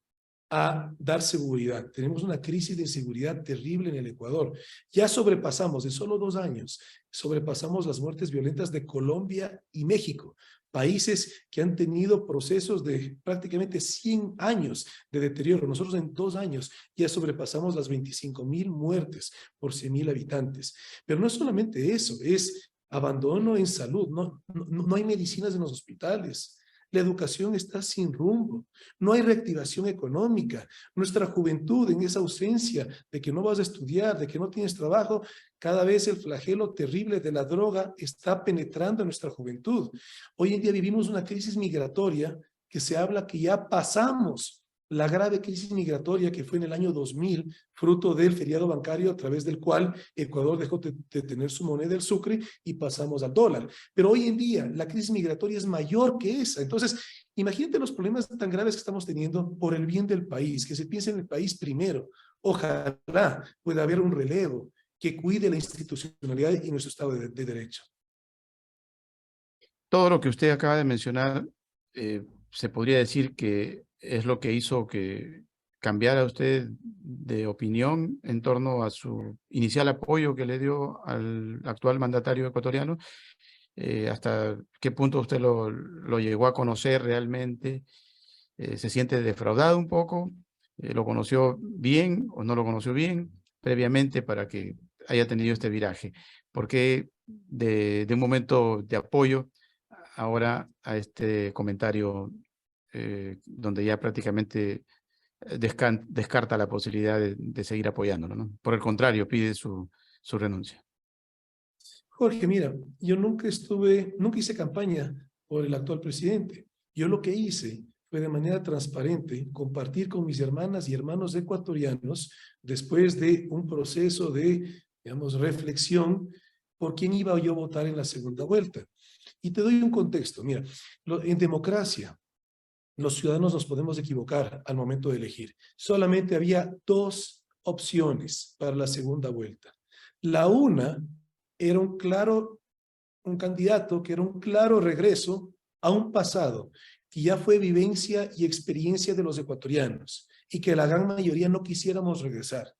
S4: a dar seguridad. Tenemos una crisis de inseguridad terrible en el Ecuador. Ya sobrepasamos, en solo 2 años, sobrepasamos las muertes violentas de Colombia y México. Países que han tenido procesos de prácticamente 100 años de deterioro. Nosotros en 2 años ya sobrepasamos las 25,000 muertes por 100,000 habitantes. Pero no es solamente eso, es abandono en salud. No hay medicinas en los hospitales. La educación está sin rumbo. No hay reactivación económica. Nuestra juventud, en esa ausencia de que no vas a estudiar, de que no tienes trabajo, cada vez el flagelo terrible de la droga está penetrando en nuestra juventud. Hoy en día vivimos una crisis migratoria que se habla que ya pasamos la grave crisis migratoria que fue en el año 2000, fruto del feriado bancario a través del cual Ecuador dejó de tener su moneda, el sucre, y pasamos al dólar. Pero hoy en día la crisis migratoria es mayor que esa. Entonces, imagínate los problemas tan graves que estamos teniendo por el bien del país, que se piense en el país primero. Ojalá pueda haber un relevo que cuide la institucionalidad y nuestro Estado de Derecho.
S3: Todo lo que usted acaba de mencionar, se podría decir que es lo que hizo que cambiara usted de opinión en torno a su inicial apoyo que le dio al actual mandatario ecuatoriano. ¿Hasta qué punto usted lo llegó a conocer realmente? ¿Se siente defraudado un poco? ¿Lo conoció bien o no lo conoció bien previamente para que haya tenido este viraje? ¿Por qué de un momento de apoyo ahora a este comentario donde ya prácticamente descarta la posibilidad de seguir apoyándolo, ¿no? Por el contrario, pide su renuncia.
S4: Jorge, mira, yo nunca hice campaña por el actual presidente. Yo lo que hice fue de manera transparente compartir con mis hermanas y hermanos ecuatorianos, después de un proceso de, digamos, reflexión, por quién iba yo a votar en la segunda vuelta. Y te doy un contexto. Mira, en democracia, los ciudadanos nos podemos equivocar al momento de elegir. Solamente había dos opciones para la segunda vuelta. La una era un candidato que era un claro regreso a un pasado que ya fue vivencia y experiencia de los ecuatorianos y que la gran mayoría no quisiéramos regresar.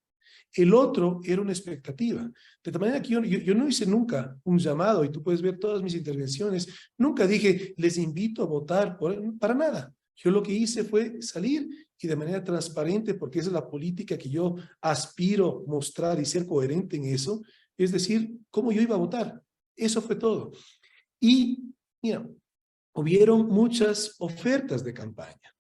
S4: El otro era una expectativa. De tal manera que yo no hice nunca un llamado, y tú puedes ver todas mis intervenciones, nunca dije, les invito a votar, para nada. Yo lo que hice fue salir y de manera transparente, porque esa es la política que yo aspiro mostrar y ser coherente en eso, es decir, cómo yo iba a votar. Eso fue todo. Y, mira, hubieron muchas ofertas de campaña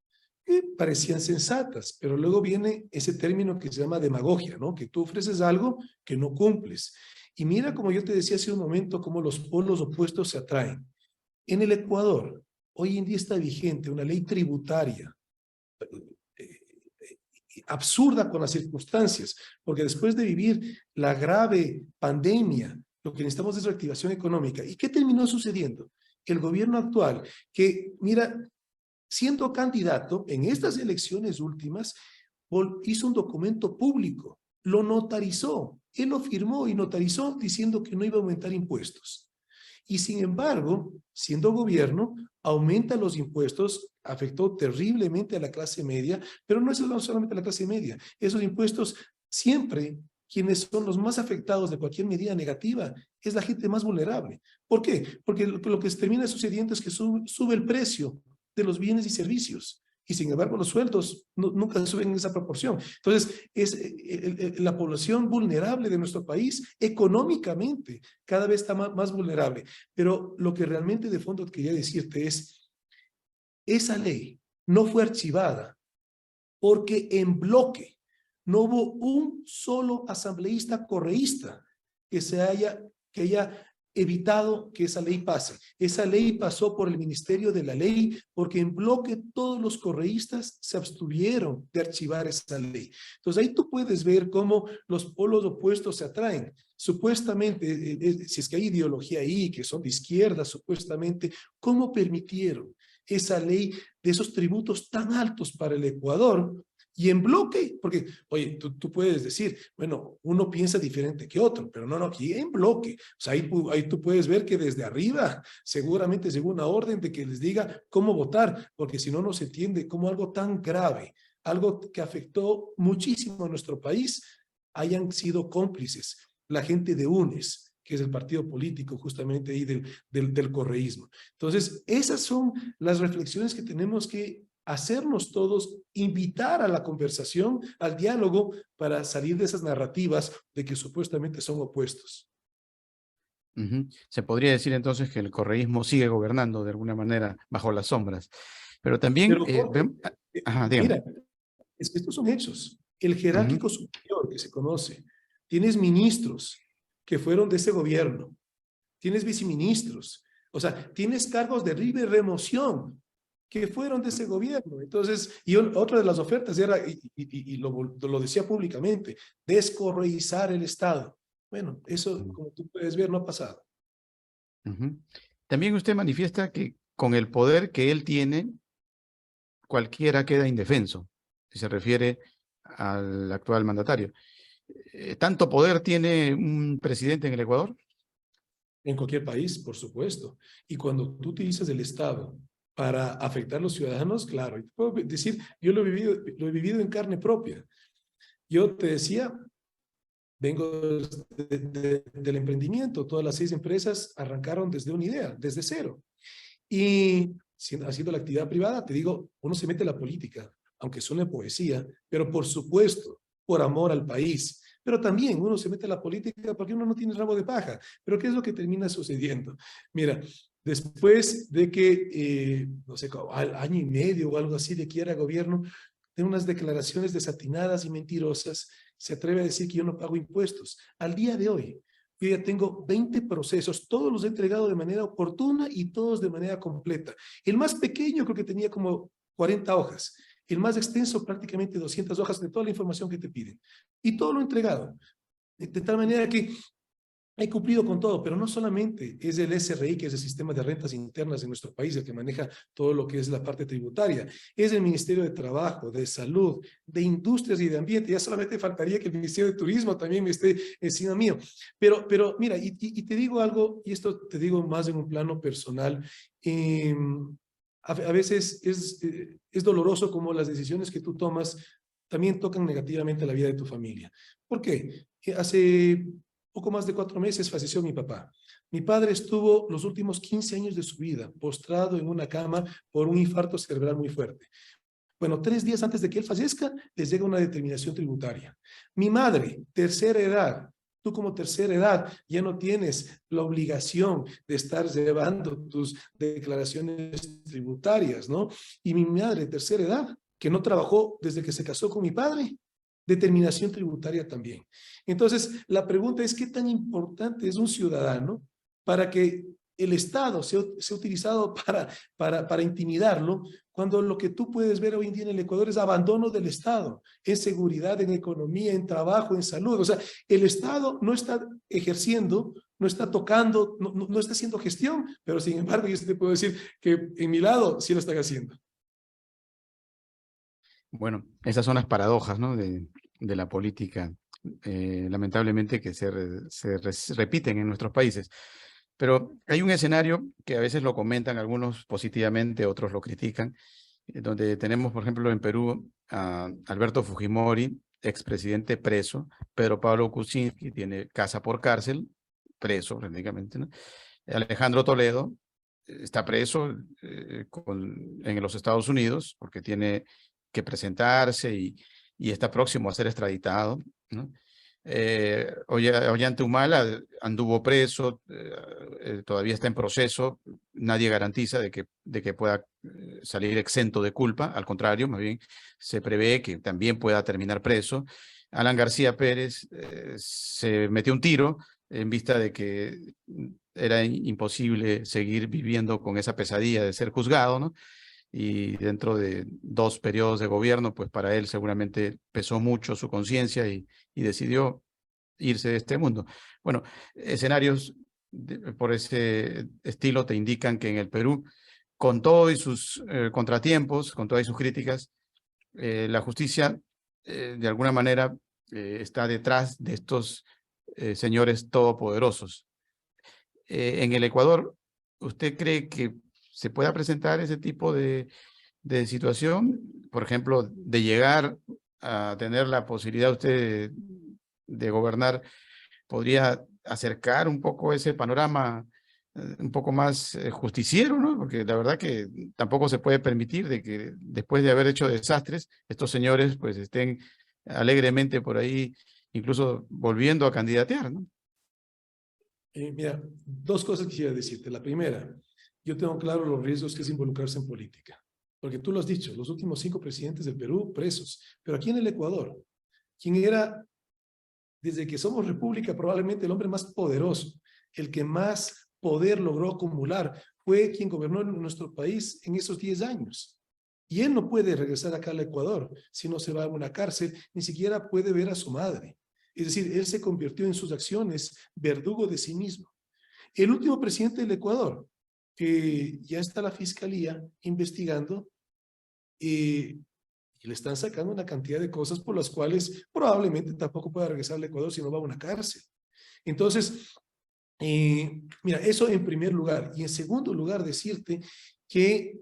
S4: que parecían sensatas, pero luego viene ese término que se llama demagogia, ¿no? Que tú ofreces algo que no cumples. Y mira, como yo te decía hace un momento, cómo los polos opuestos se atraen. En el Ecuador, hoy en día está vigente una ley tributaria absurda con las circunstancias, porque después de vivir la grave pandemia, lo que necesitamos es reactivación económica. ¿Y qué terminó sucediendo? El gobierno actual, que mira, siendo candidato en estas elecciones últimas, hizo un documento público, lo notarizó, él lo firmó y notarizó diciendo que no iba a aumentar impuestos. Y sin embargo, siendo gobierno, aumenta los impuestos, afectó terriblemente a la clase media, pero no es solamente a la clase media. Esos impuestos siempre, quienes son los más afectados de cualquier medida negativa, es la gente más vulnerable. ¿Por qué? Porque lo que termina sucediendo es que sube el precio de los bienes y servicios. Y sin embargo, los sueldos nunca suben en esa proporción. Entonces, es la población vulnerable de nuestro país, económicamente, cada vez está más vulnerable. Pero lo que realmente de fondo quería decirte es, esa ley no fue archivada porque en bloque no hubo un solo asambleísta correísta que haya evitado que esa ley pase. Esa ley pasó por el Ministerio de la Ley porque en bloque todos los correístas se abstuvieron de archivar esa ley. Entonces ahí tú puedes ver cómo los polos opuestos se atraen. Supuestamente, si es que hay ideología ahí, que son de izquierda, supuestamente, ¿cómo permitieron esa ley de esos tributos tan altos para el Ecuador? Y en bloque, porque, oye, tú puedes decir, bueno, uno piensa diferente que otro, pero no, aquí en bloque. O sea, ahí tú puedes ver que desde arriba seguramente llegó una orden de que les diga cómo votar, porque si no, no se entiende cómo algo tan grave, algo que afectó muchísimo a nuestro país, hayan sido cómplices la gente de UNES, que es el partido político justamente ahí del correísmo. Entonces, esas son las reflexiones que tenemos que hacernos todos, invitar a la conversación, al diálogo, para salir de esas narrativas de que supuestamente son opuestos.
S3: Se podría decir entonces que el correísmo sigue gobernando de alguna manera bajo las sombras. Pero también,
S4: mira, es que estos son hechos. El jerárquico superior que se conoce, tienes ministros que fueron de ese gobierno, tienes viceministros, o sea, tienes cargos de libre remoción que fueron de ese gobierno. Entonces, y otra de las ofertas era, y lo decía públicamente, descorreizar el Estado. Bueno, eso, como tú puedes ver, no ha pasado.
S3: También usted manifiesta que con el poder que él tiene, cualquiera queda indefenso, si se refiere al actual mandatario. ¿Tanto poder tiene un presidente en el Ecuador?
S4: En cualquier país, por supuesto. Y cuando tú utilizas el Estado para afectar a los ciudadanos, claro, y te puedo decir, yo lo he vivido en carne propia. Yo te decía, vengo del emprendimiento, todas las 6 empresas arrancaron desde una idea, desde cero. Y haciendo la actividad privada, te digo, uno se mete en la política, aunque suene poesía, pero por supuesto, por amor al país, pero también uno se mete a la política porque uno no tiene rabo de paja. Pero ¿qué es lo que termina sucediendo? Mira, después de que, no sé, al año y medio o algo así de que era gobierno, de unas declaraciones desatinadas y mentirosas, se atreve a decir que yo no pago impuestos. Al día de hoy, yo ya tengo 20 procesos, todos los he entregado de manera oportuna y todos de manera completa. El más pequeño creo que tenía como 40 hojas, el más extenso prácticamente 200 hojas de toda la información que te piden. Y todo lo he entregado. De tal manera que he cumplido con todo, pero no solamente es el SRI, que es el sistema de rentas internas de nuestro país, el que maneja todo lo que es la parte tributaria, es el Ministerio de Trabajo, de Salud, de Industrias y de Ambiente. Ya solamente faltaría que el Ministerio de Turismo también me esté encima mío. Pero mira, y te digo algo, y esto te digo más en un plano personal, a veces es doloroso como las decisiones que tú tomas también tocan negativamente la vida de tu familia. ¿Por qué? Hace poco más de 4 meses falleció mi papá. Mi padre estuvo los últimos 15 años de su vida postrado en una cama por un infarto cerebral muy fuerte. Bueno, 3 días antes de que él fallezca, les llega una determinación tributaria. Mi madre, tercera edad, tú como tercera edad ya no tienes la obligación de estar llevando tus declaraciones tributarias, ¿no? Y mi madre, tercera edad, que no trabajó desde que se casó con mi padre, determinación tributaria también. Entonces, la pregunta es, ¿qué tan importante es un ciudadano para que el Estado sea utilizado para intimidarlo, cuando lo que tú puedes ver hoy en día en el Ecuador es abandono del Estado, en seguridad, en economía, en trabajo, en salud? O sea, el Estado no está ejerciendo, no está tocando, no está haciendo gestión, pero sin embargo, yo sí te puedo decir que en mi lado sí lo están haciendo.
S3: Bueno, esas son las paradojas, ¿no? de la política, lamentablemente, que se repiten en nuestros países. Pero hay un escenario que a veces lo comentan algunos positivamente, otros lo critican, donde tenemos, por ejemplo, en Perú a Alberto Fujimori, expresidente preso, Pedro Pablo Kuczynski tiene casa por cárcel, preso prácticamente, ¿no? Alejandro Toledo está preso en los Estados Unidos porque tiene que presentarse y está próximo a ser extraditado, ¿no? Ollanta Humala anduvo preso, todavía está en proceso, nadie garantiza de que pueda salir exento de culpa, al contrario, más bien se prevé que también pueda terminar preso. Alan García Pérez se metió un tiro en vista de que era imposible seguir viviendo con esa pesadilla de ser juzgado, ¿no? Y dentro de 2 periodos de gobierno, pues para él seguramente pesó mucho su conciencia y decidió irse de este mundo. Bueno, escenarios por ese estilo te indican que en el Perú, con todos sus contratiempos, con todas sus críticas, la justicia de alguna manera está detrás de estos señores todopoderosos. En el Ecuador, ¿usted cree que se pueda presentar ese tipo de situación? Por ejemplo, de llegar a tener la posibilidad usted de gobernar, ¿podría acercar un poco ese panorama un poco más justiciero, ¿no? Porque la verdad que tampoco se puede permitir de que después de haber hecho desastres, estos señores pues estén alegremente por ahí, incluso volviendo a candidatear, ¿no?
S4: Mira, 2 cosas quisiera decirte. La primera, yo tengo claro los riesgos que es involucrarse en política. Porque tú lo has dicho, los últimos 5 presidentes del Perú presos. Pero aquí en el Ecuador, quien era, desde que somos república, probablemente el hombre más poderoso, el que más poder logró acumular, fue quien gobernó en nuestro país en esos 10 años. Y él no puede regresar acá al Ecuador si no se va a una cárcel, ni siquiera puede ver a su madre. Es decir, él se convirtió en sus acciones verdugo de sí mismo. El último presidente del Ecuador, que ya está la fiscalía investigando, y le están sacando una cantidad de cosas por las cuales probablemente tampoco pueda regresar al Ecuador si no va a una cárcel. Entonces, mira, eso en primer lugar. Y en segundo lugar, decirte que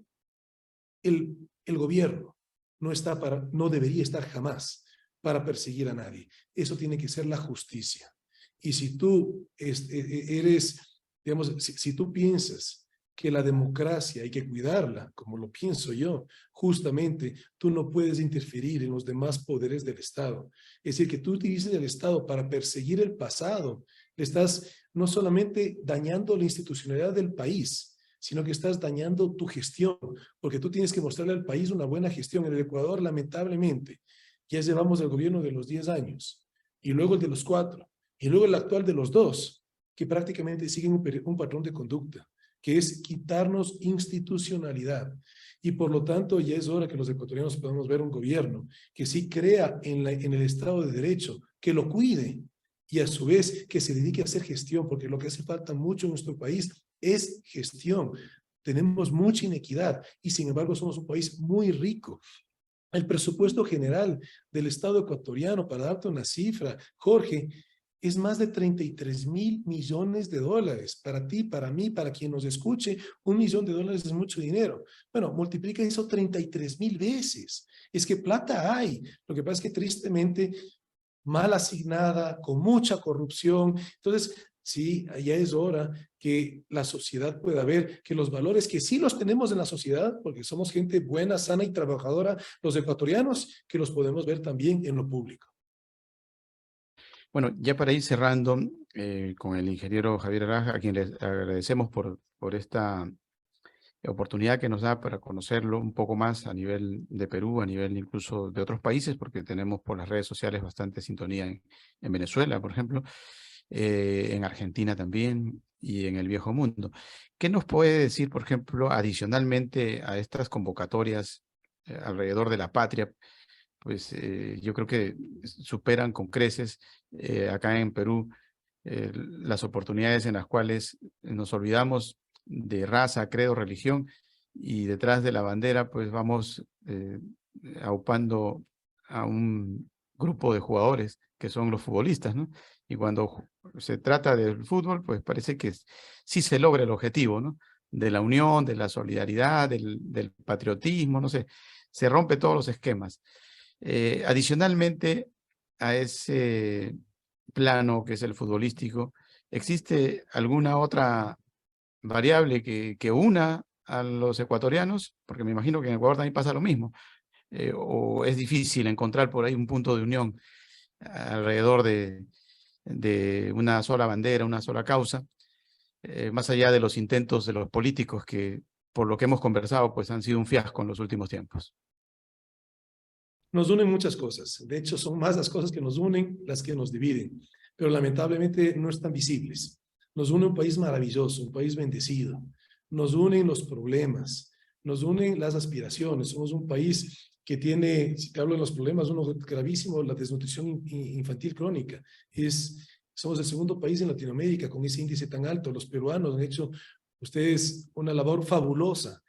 S4: el gobierno no debería estar jamás para perseguir a nadie. Eso tiene que ser la justicia. Y si tú eres, digamos, si tú piensas que la democracia hay que cuidarla, como lo pienso yo. Justamente, tú no puedes interferir en los demás poderes del Estado. Es decir, que tú utilices el Estado para perseguir el pasado, le estás no solamente dañando la institucionalidad del país, sino que estás dañando tu gestión, porque tú tienes que mostrarle al país una buena gestión. En el Ecuador, lamentablemente, ya llevamos el gobierno de los 10 años, y luego el de los 4, y luego el actual de los 2, que prácticamente siguen un patrón de conducta, que es quitarnos institucionalidad. Y por lo tanto, ya es hora que los ecuatorianos podamos ver un gobierno que sí crea en el Estado de Derecho, que lo cuide, y a su vez que se dedique a hacer gestión, porque lo que hace falta mucho en nuestro país es gestión. Tenemos mucha inequidad y sin embargo somos un país muy rico. El presupuesto general del Estado ecuatoriano, para darte una cifra, Jorge, es más de 33.000 millones de dólares. Para ti, para mí, para quien nos escuche, $1 millón es mucho dinero. Bueno, multiplica eso 33.000 veces. Es que plata hay. Lo que pasa es que tristemente mal asignada, con mucha corrupción. Entonces, sí, ya es hora que la sociedad pueda ver que los valores que sí los tenemos en la sociedad, porque somos gente buena, sana y trabajadora, los ecuatorianos, que los podemos ver también en lo público.
S3: Bueno, ya para ir cerrando con el ingeniero Javier Araja, a quien les agradecemos por esta oportunidad que nos da para conocerlo un poco más a nivel de Perú, a nivel incluso de otros países, porque tenemos por las redes sociales bastante sintonía en Venezuela, por ejemplo, en Argentina también y en el Viejo Mundo. ¿Qué nos puede decir, por ejemplo, adicionalmente a estas convocatorias alrededor de la patria? Pues yo creo que superan con creces acá en Perú las oportunidades en las cuales nos olvidamos de raza, credo, religión, y detrás de la bandera pues vamos aupando a un grupo de jugadores que son los futbolistas, ¿no? Y cuando se trata del fútbol, pues parece que sí se logra el objetivo, ¿no? De la unión, de la solidaridad, del patriotismo, no sé, se rompe todos los esquemas. Adicionalmente a ese plano que es el futbolístico, ¿existe alguna otra variable que una a los ecuatorianos? Porque me imagino que en Ecuador también pasa lo mismo. ¿O es difícil encontrar por ahí un punto de unión alrededor de una sola bandera, una sola causa, más allá de los intentos de los políticos que, por lo que hemos conversado, pues han sido un fiasco en los últimos tiempos?
S4: Nos unen muchas cosas. De hecho, son más las cosas que nos unen las que nos dividen. Pero lamentablemente no están visibles. Nos une un país maravilloso, un país bendecido. Nos unen los problemas, nos unen las aspiraciones. Somos un país que tiene, si te hablo de los problemas, uno gravísimo, la desnutrición infantil crónica. Somos el segundo país en Latinoamérica con ese índice tan alto. Los peruanos han hecho ustedes una labor fabulosa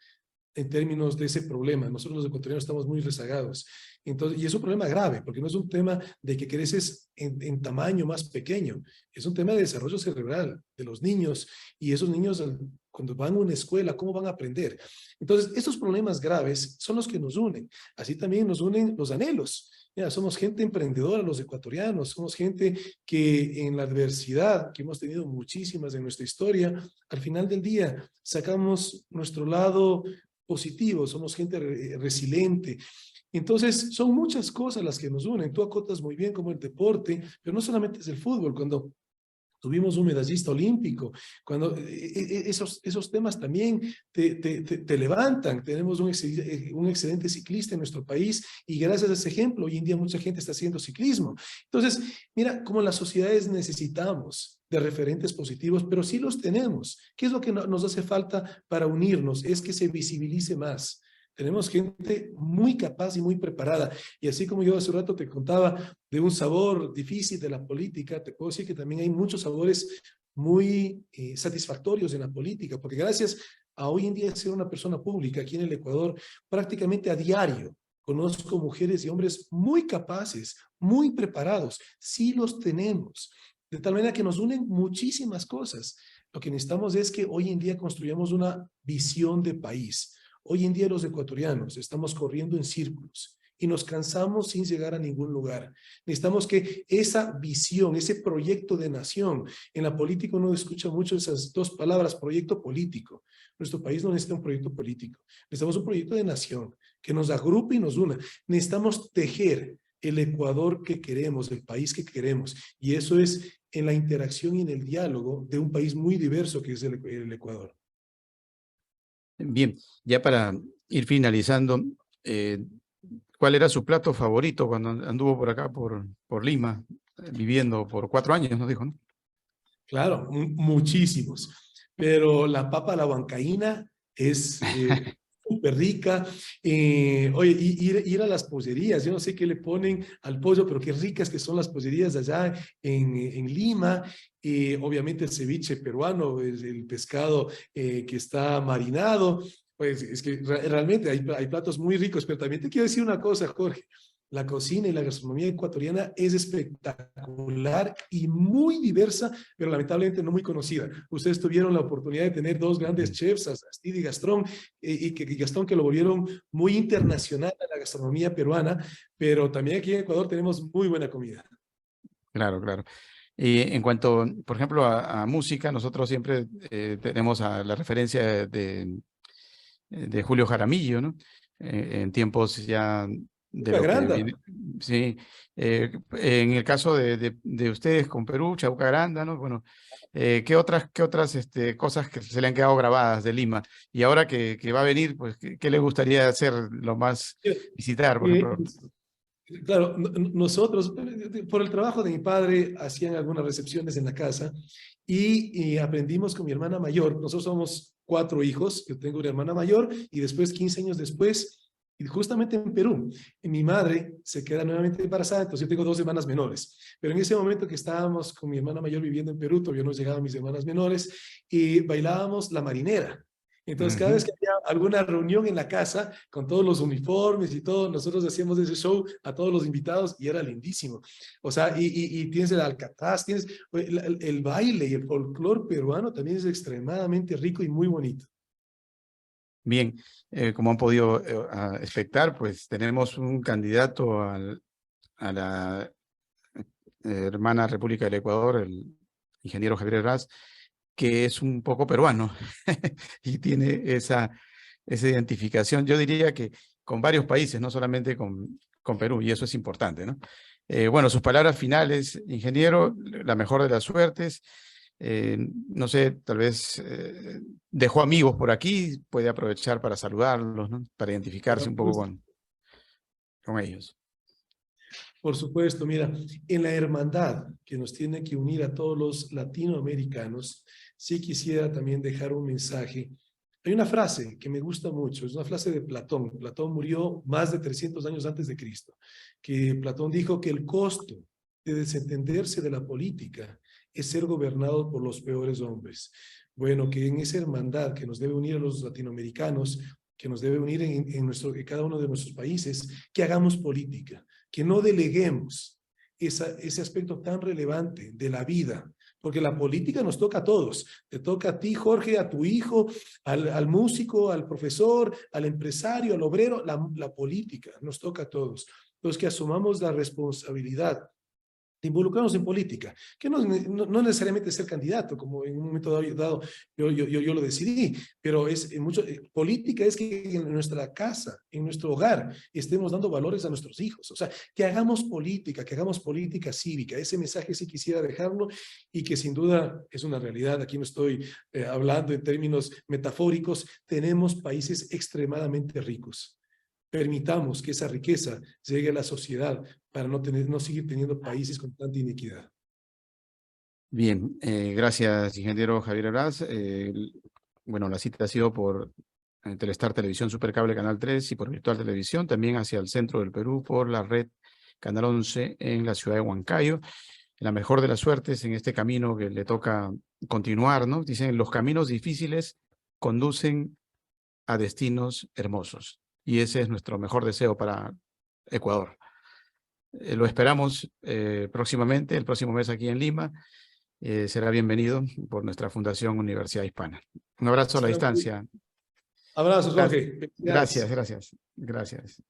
S4: en términos de ese problema. Nosotros los ecuatorianos estamos muy rezagados. Entonces, y es un problema grave, porque no es un tema de que creces en tamaño más pequeño, es un tema de desarrollo cerebral de los niños, y esos niños cuando van a una escuela, ¿cómo van a aprender? Entonces, estos problemas graves son los que nos unen. Así también nos unen los anhelos. Mira, somos gente emprendedora los ecuatorianos, somos gente que en la adversidad, que hemos tenido muchísimas en nuestra historia, al final del día sacamos nuestro lado positivo, somos gente resiliente. Entonces, son muchas cosas las que nos unen. Tú acotas muy bien como el deporte, pero no solamente es el fútbol. Cuando tuvimos un medallista olímpico, cuando esos temas también te levantan. Tenemos un excelente ciclista en nuestro país y gracias a ese ejemplo, hoy en día mucha gente está haciendo ciclismo. Entonces, mira, como las sociedades necesitamos de referentes positivos, pero sí los tenemos. ¿Qué es lo que nos hace falta para unirnos? Es que se visibilice más. Tenemos gente muy capaz y muy preparada. Y así como yo hace un rato te contaba de un sabor difícil de la política, te puedo decir que también hay muchos sabores muy satisfactorios en la política, porque gracias a hoy en día ser una persona pública aquí en el Ecuador, prácticamente a diario conozco mujeres y hombres muy capaces, muy preparados. Sí los tenemos. De tal manera que nos unen muchísimas cosas. Lo que necesitamos es que hoy en día construyamos una visión de país. Hoy en día los ecuatorianos estamos corriendo en círculos y nos cansamos sin llegar a ningún lugar. Necesitamos que esa visión, ese proyecto de nación, en la política uno escucha mucho esas dos palabras, proyecto político. Nuestro país no necesita un proyecto político, necesitamos un proyecto de nación que nos agrupe y nos una. Necesitamos tejer el Ecuador que queremos, el país que queremos, y eso es en la interacción y en el diálogo de un país muy diverso que es el Ecuador.
S3: Bien, ya para ir finalizando, ¿cuál era su plato favorito cuando anduvo por acá, por Lima, viviendo por 4 años, nos dijo, ¿no?
S4: Claro, muchísimos, pero la papa a la huancaína es súper rica. Oye, ir a las pollerías, yo no sé qué le ponen al pollo, pero qué ricas que son las pollerías allá en Lima. Obviamente el ceviche peruano, el pescado que está marinado. Pues es que realmente hay platos muy ricos, pero también te quiero decir una cosa, Jorge. La cocina y la gastronomía ecuatoriana es espectacular y muy diversa, pero lamentablemente no muy conocida. Ustedes tuvieron la oportunidad de tener 2 grandes chefs, Astrid y Gastón, y Gastón, que lo volvieron muy internacional a la gastronomía peruana, pero también aquí en Ecuador tenemos muy buena comida.
S3: Claro, claro. Y en cuanto, por ejemplo, a música, nosotros siempre tenemos a la referencia de Julio Jaramillo, ¿no? En tiempos ya de lo que
S4: Granda.
S3: viene. Sí, en el caso de ustedes con Perú, Chauca Granda, ¿no? Bueno, ¿qué otras cosas que se le han quedado grabadas de Lima? Y ahora que va a venir, pues, ¿qué le gustaría hacer lo más, visitar, por ejemplo?
S4: Claro, nosotros, por el trabajo de mi padre, hacían algunas recepciones en la casa y aprendimos con mi hermana mayor. Nosotros somos 4 hijos, yo tengo una hermana mayor y después, 15 años después, y justamente en Perú, mi madre se queda nuevamente embarazada, entonces yo tengo 2 hermanas menores. Pero en ese momento que estábamos con mi hermana mayor viviendo en Perú, todavía no llegaban mis hermanas menores, y bailábamos la marinera. Entonces, cada vez que había alguna reunión en la casa, con todos los uniformes y todo, nosotros hacíamos ese show a todos los invitados y era lindísimo. O sea, y tienes el alcatraz, tienes el baile y el folclore peruano también es extremadamente rico y muy bonito.
S3: Bien, como han podido expectar, pues tenemos un candidato a la hermana República del Ecuador, el ingeniero Javier Herrás, que es un poco peruano y tiene esa identificación, yo diría que con varios países, no solamente con Perú, y eso es importante, ¿no? Bueno, sus palabras finales, ingeniero, la mejor de las suertes. No sé, tal vez dejó amigos por aquí, puede aprovechar para saludarlos, ¿no? Para identificarse un poco con ellos.
S4: Por supuesto, mira, en la hermandad que nos tiene que unir a todos los latinoamericanos, sí quisiera también dejar un mensaje. Hay una frase que me gusta mucho, es una frase de Platón. Platón murió más de 300 años antes de Cristo, que Platón dijo que el costo de desentenderse de la política es ser gobernado por los peores hombres. Bueno, que en esa hermandad que nos debe unir a los latinoamericanos, que nos debe unir en cada uno de nuestros países, que hagamos política, que no deleguemos ese aspecto tan relevante de la vida, porque la política nos toca a todos. Te toca a ti, Jorge, a tu hijo, al músico, al profesor, al empresario, al obrero. La política nos toca a todos. Entonces, que asumamos la responsabilidad de involucrarnos en política, que no necesariamente ser candidato, como en un momento dado yo lo decidí, pero política es que en nuestra casa, en nuestro hogar, estemos dando valores a nuestros hijos. O sea, que hagamos política cívica. Ese mensaje sí quisiera dejarlo y que sin duda es una realidad. Aquí no estoy hablando en términos metafóricos. Tenemos países extremadamente ricos. Permitamos que esa riqueza llegue a la sociedad para no seguir teniendo países con tanta inequidad.
S3: Bien, gracias, ingeniero Javier Herrás. Bueno, la cita ha sido por Telestar Televisión Supercable Canal 3 y por Virtual Televisión, también hacia el centro del Perú por la red Canal 11 en la ciudad de Huancayo. La mejor de las suertes en este camino que le toca continuar, ¿no? Dicen, los caminos difíciles conducen a destinos hermosos. Y ese es nuestro mejor deseo para Ecuador. Lo esperamos próximamente, el próximo mes aquí en Lima. Será bienvenido por nuestra Fundación Universidad Hispana. Un abrazo a la distancia.
S4: Abrazos, Jorge.
S3: Gracias.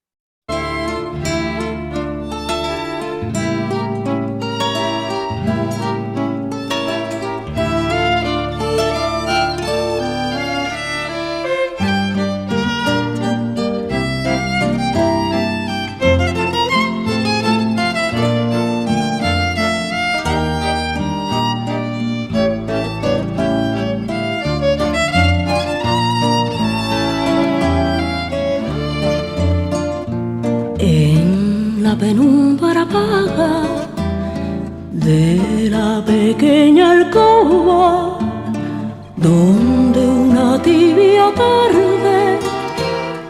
S2: la paga de la pequeña alcoba donde una tibia tarde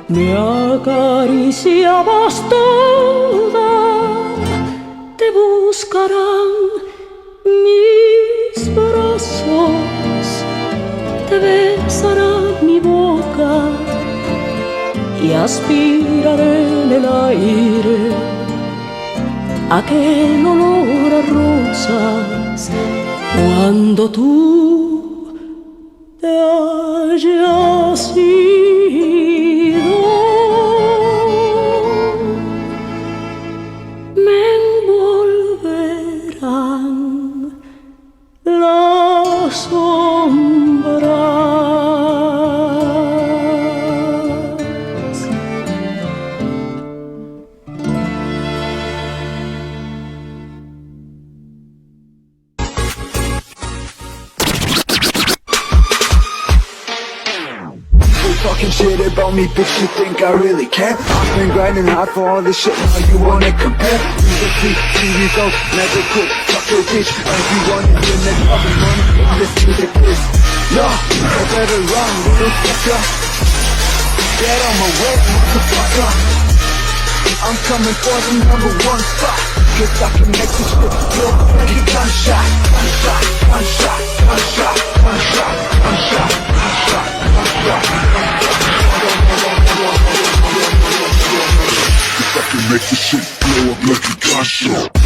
S2: me acariciabas toda. Te buscarán mis brazos, te besará mi boca y aspiraré en el aire aquel olor a rosas cuando tú te hayas ido. Me envolverán las sombras.
S1: Talking shit about me, bitch, you think I really care? I've been grinding hard for all this shit, now you wanna compare? Music, TV goes, never quit, fuck your bitch. Everyone in the next fucking money, this music is. Yo, I better run, little fucker. Get on my way, motherfucker. I'm coming for the #1 spot, cause I can make this shit feel like a gunshot, gunshot, gunshot, gunshot, gunshot, gunshot, gunshot, gunshot. I can make this shit blow up like a gunshot.